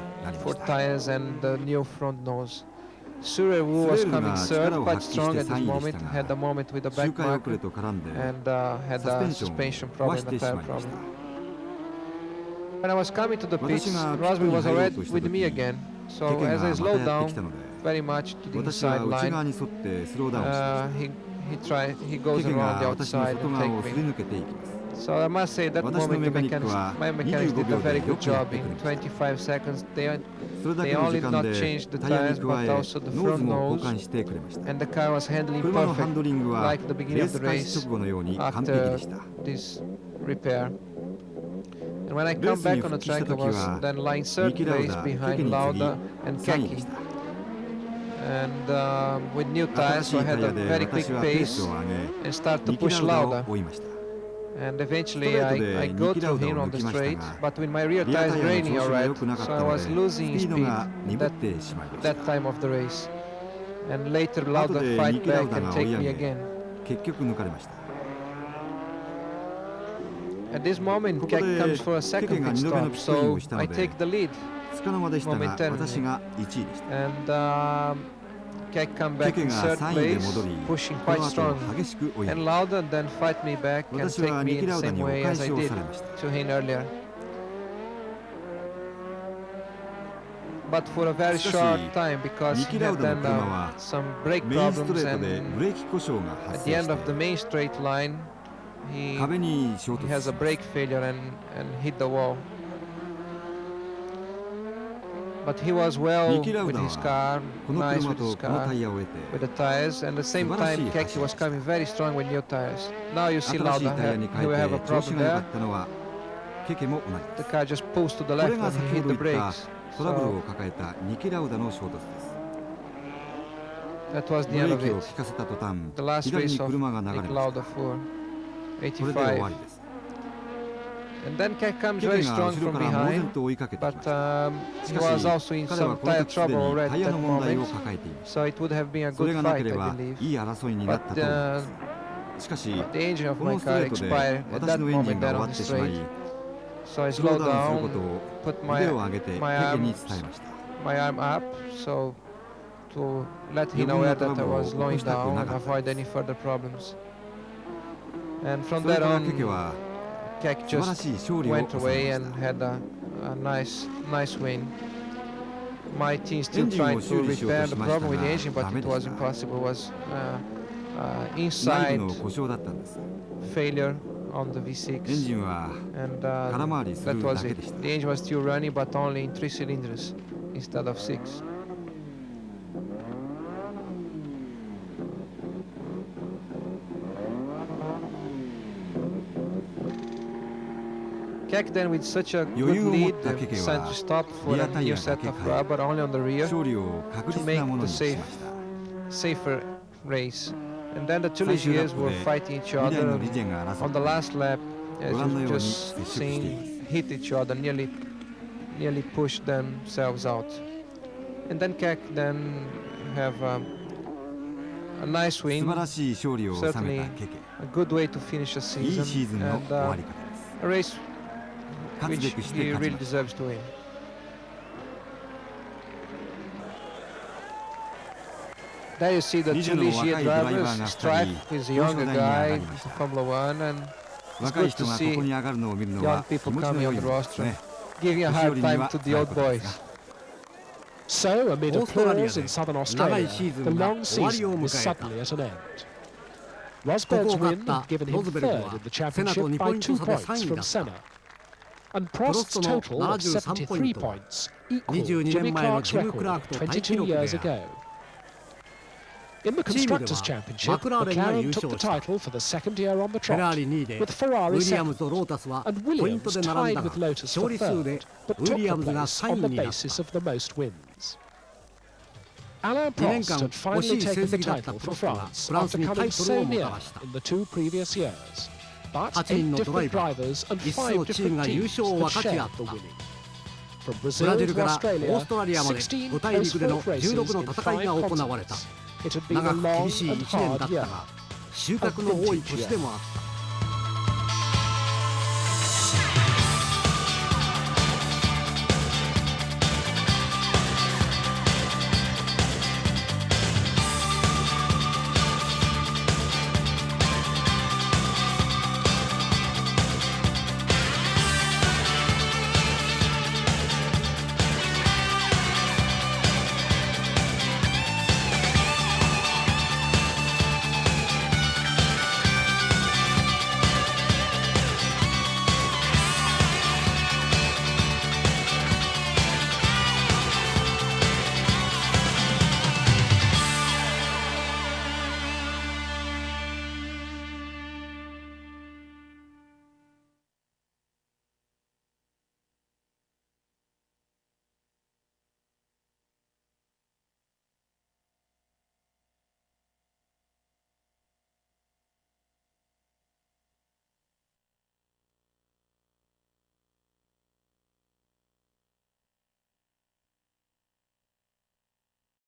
[SPEAKER 5] for tires and the new front nose. Surewu was coming third, quite strong at this moment, had a moment with the back marker and had a suspension problem, a tire problem. When I was coming to the pits, Rosberg was already with me again, so as I slowed down very much to the inside line, he goes around the outside and takes me. So I must say that moment my mechanics did a very good job. In 25 seconds they only not changed the tires but also the front nose, and the car was handling perfect like the beginning of the race after this repair. And when I come back on the track, I was then lying third place behind Lauda and Keke. And with new tires, so I had a very quick pace and start to push Lauda. And eventually I go through him on the straight, but with my rear tires draining alright, so I was losing speed that time of the race. And later Lauda fight back and take me again. At this moment, Kek comes for a second pit stop, so I take the lead momentarily. And Kek come back in third place, pushing quite strong. And Lauda then fight me back and take me in the same way as I did to him earlier. But for a very short time, because he had then some brake problems, and at the end of the main straight line, he has a brake failure and hit the wall. But he was well with his car, nice with his car, with the tires, and at the same time Keke was coming very strong with new tires. Now you see Lauda, he will have a problem there. The car just pulls to the left and he hit the brakes. So that was the end of it. The last race of Nick Lauda for 85. And then Kek comes very strong from behind, but he was also in some tire trouble already at that moment, so it would have been a good fight, I believe. But the engine of my car expired at that moment there on the straight, so I slowed down, put my arm up, so to let him know that I was slowing down and avoid any further problems. And from there on, Kek just went away and had a nice win. My team still trying to repair the problem with the engine, but it was impossible. It was inside failure on the V6, and that was it. The engine was still running, but only in 3 cylinders instead of 6. Kek then with such a good lead decided to stop for a new set of rubber only on the rear to make the safer race. And then the two Ligiers were fighting each other on the last lap, as you've just seen, hit each other, nearly pushed themselves out. And then Kek then have a nice win, certainly a good way to finish a season, and a race which he really deserves to win. There you see the two Ligier drivers, Stripe, who is a younger guy in Formula 1, and it's good to see young people coming on the roster, giving a hard time to the old boys.
[SPEAKER 1] So, amid applause in southern Australia, the long season is suddenly at an end. Rosberg's win had given him third in the championship by 2 points from Senna, and Prost's total of 73 points equalled Jimmy Clark's record 22 years ago. In the Constructors' Championship, McLaren took the title for the second year on the trot, with Ferrari second, and Williams tied with Lotus for third, but took the place on the basis of the most wins. Alain Prost had finally taken the title for France after coming so near in the 2 previous years. But 8 different drivers and 5 different teams had shared the winning. From Brazil to Australia, 16 close-fought races in 5 continents. It had been a long and hard year, of vintage year.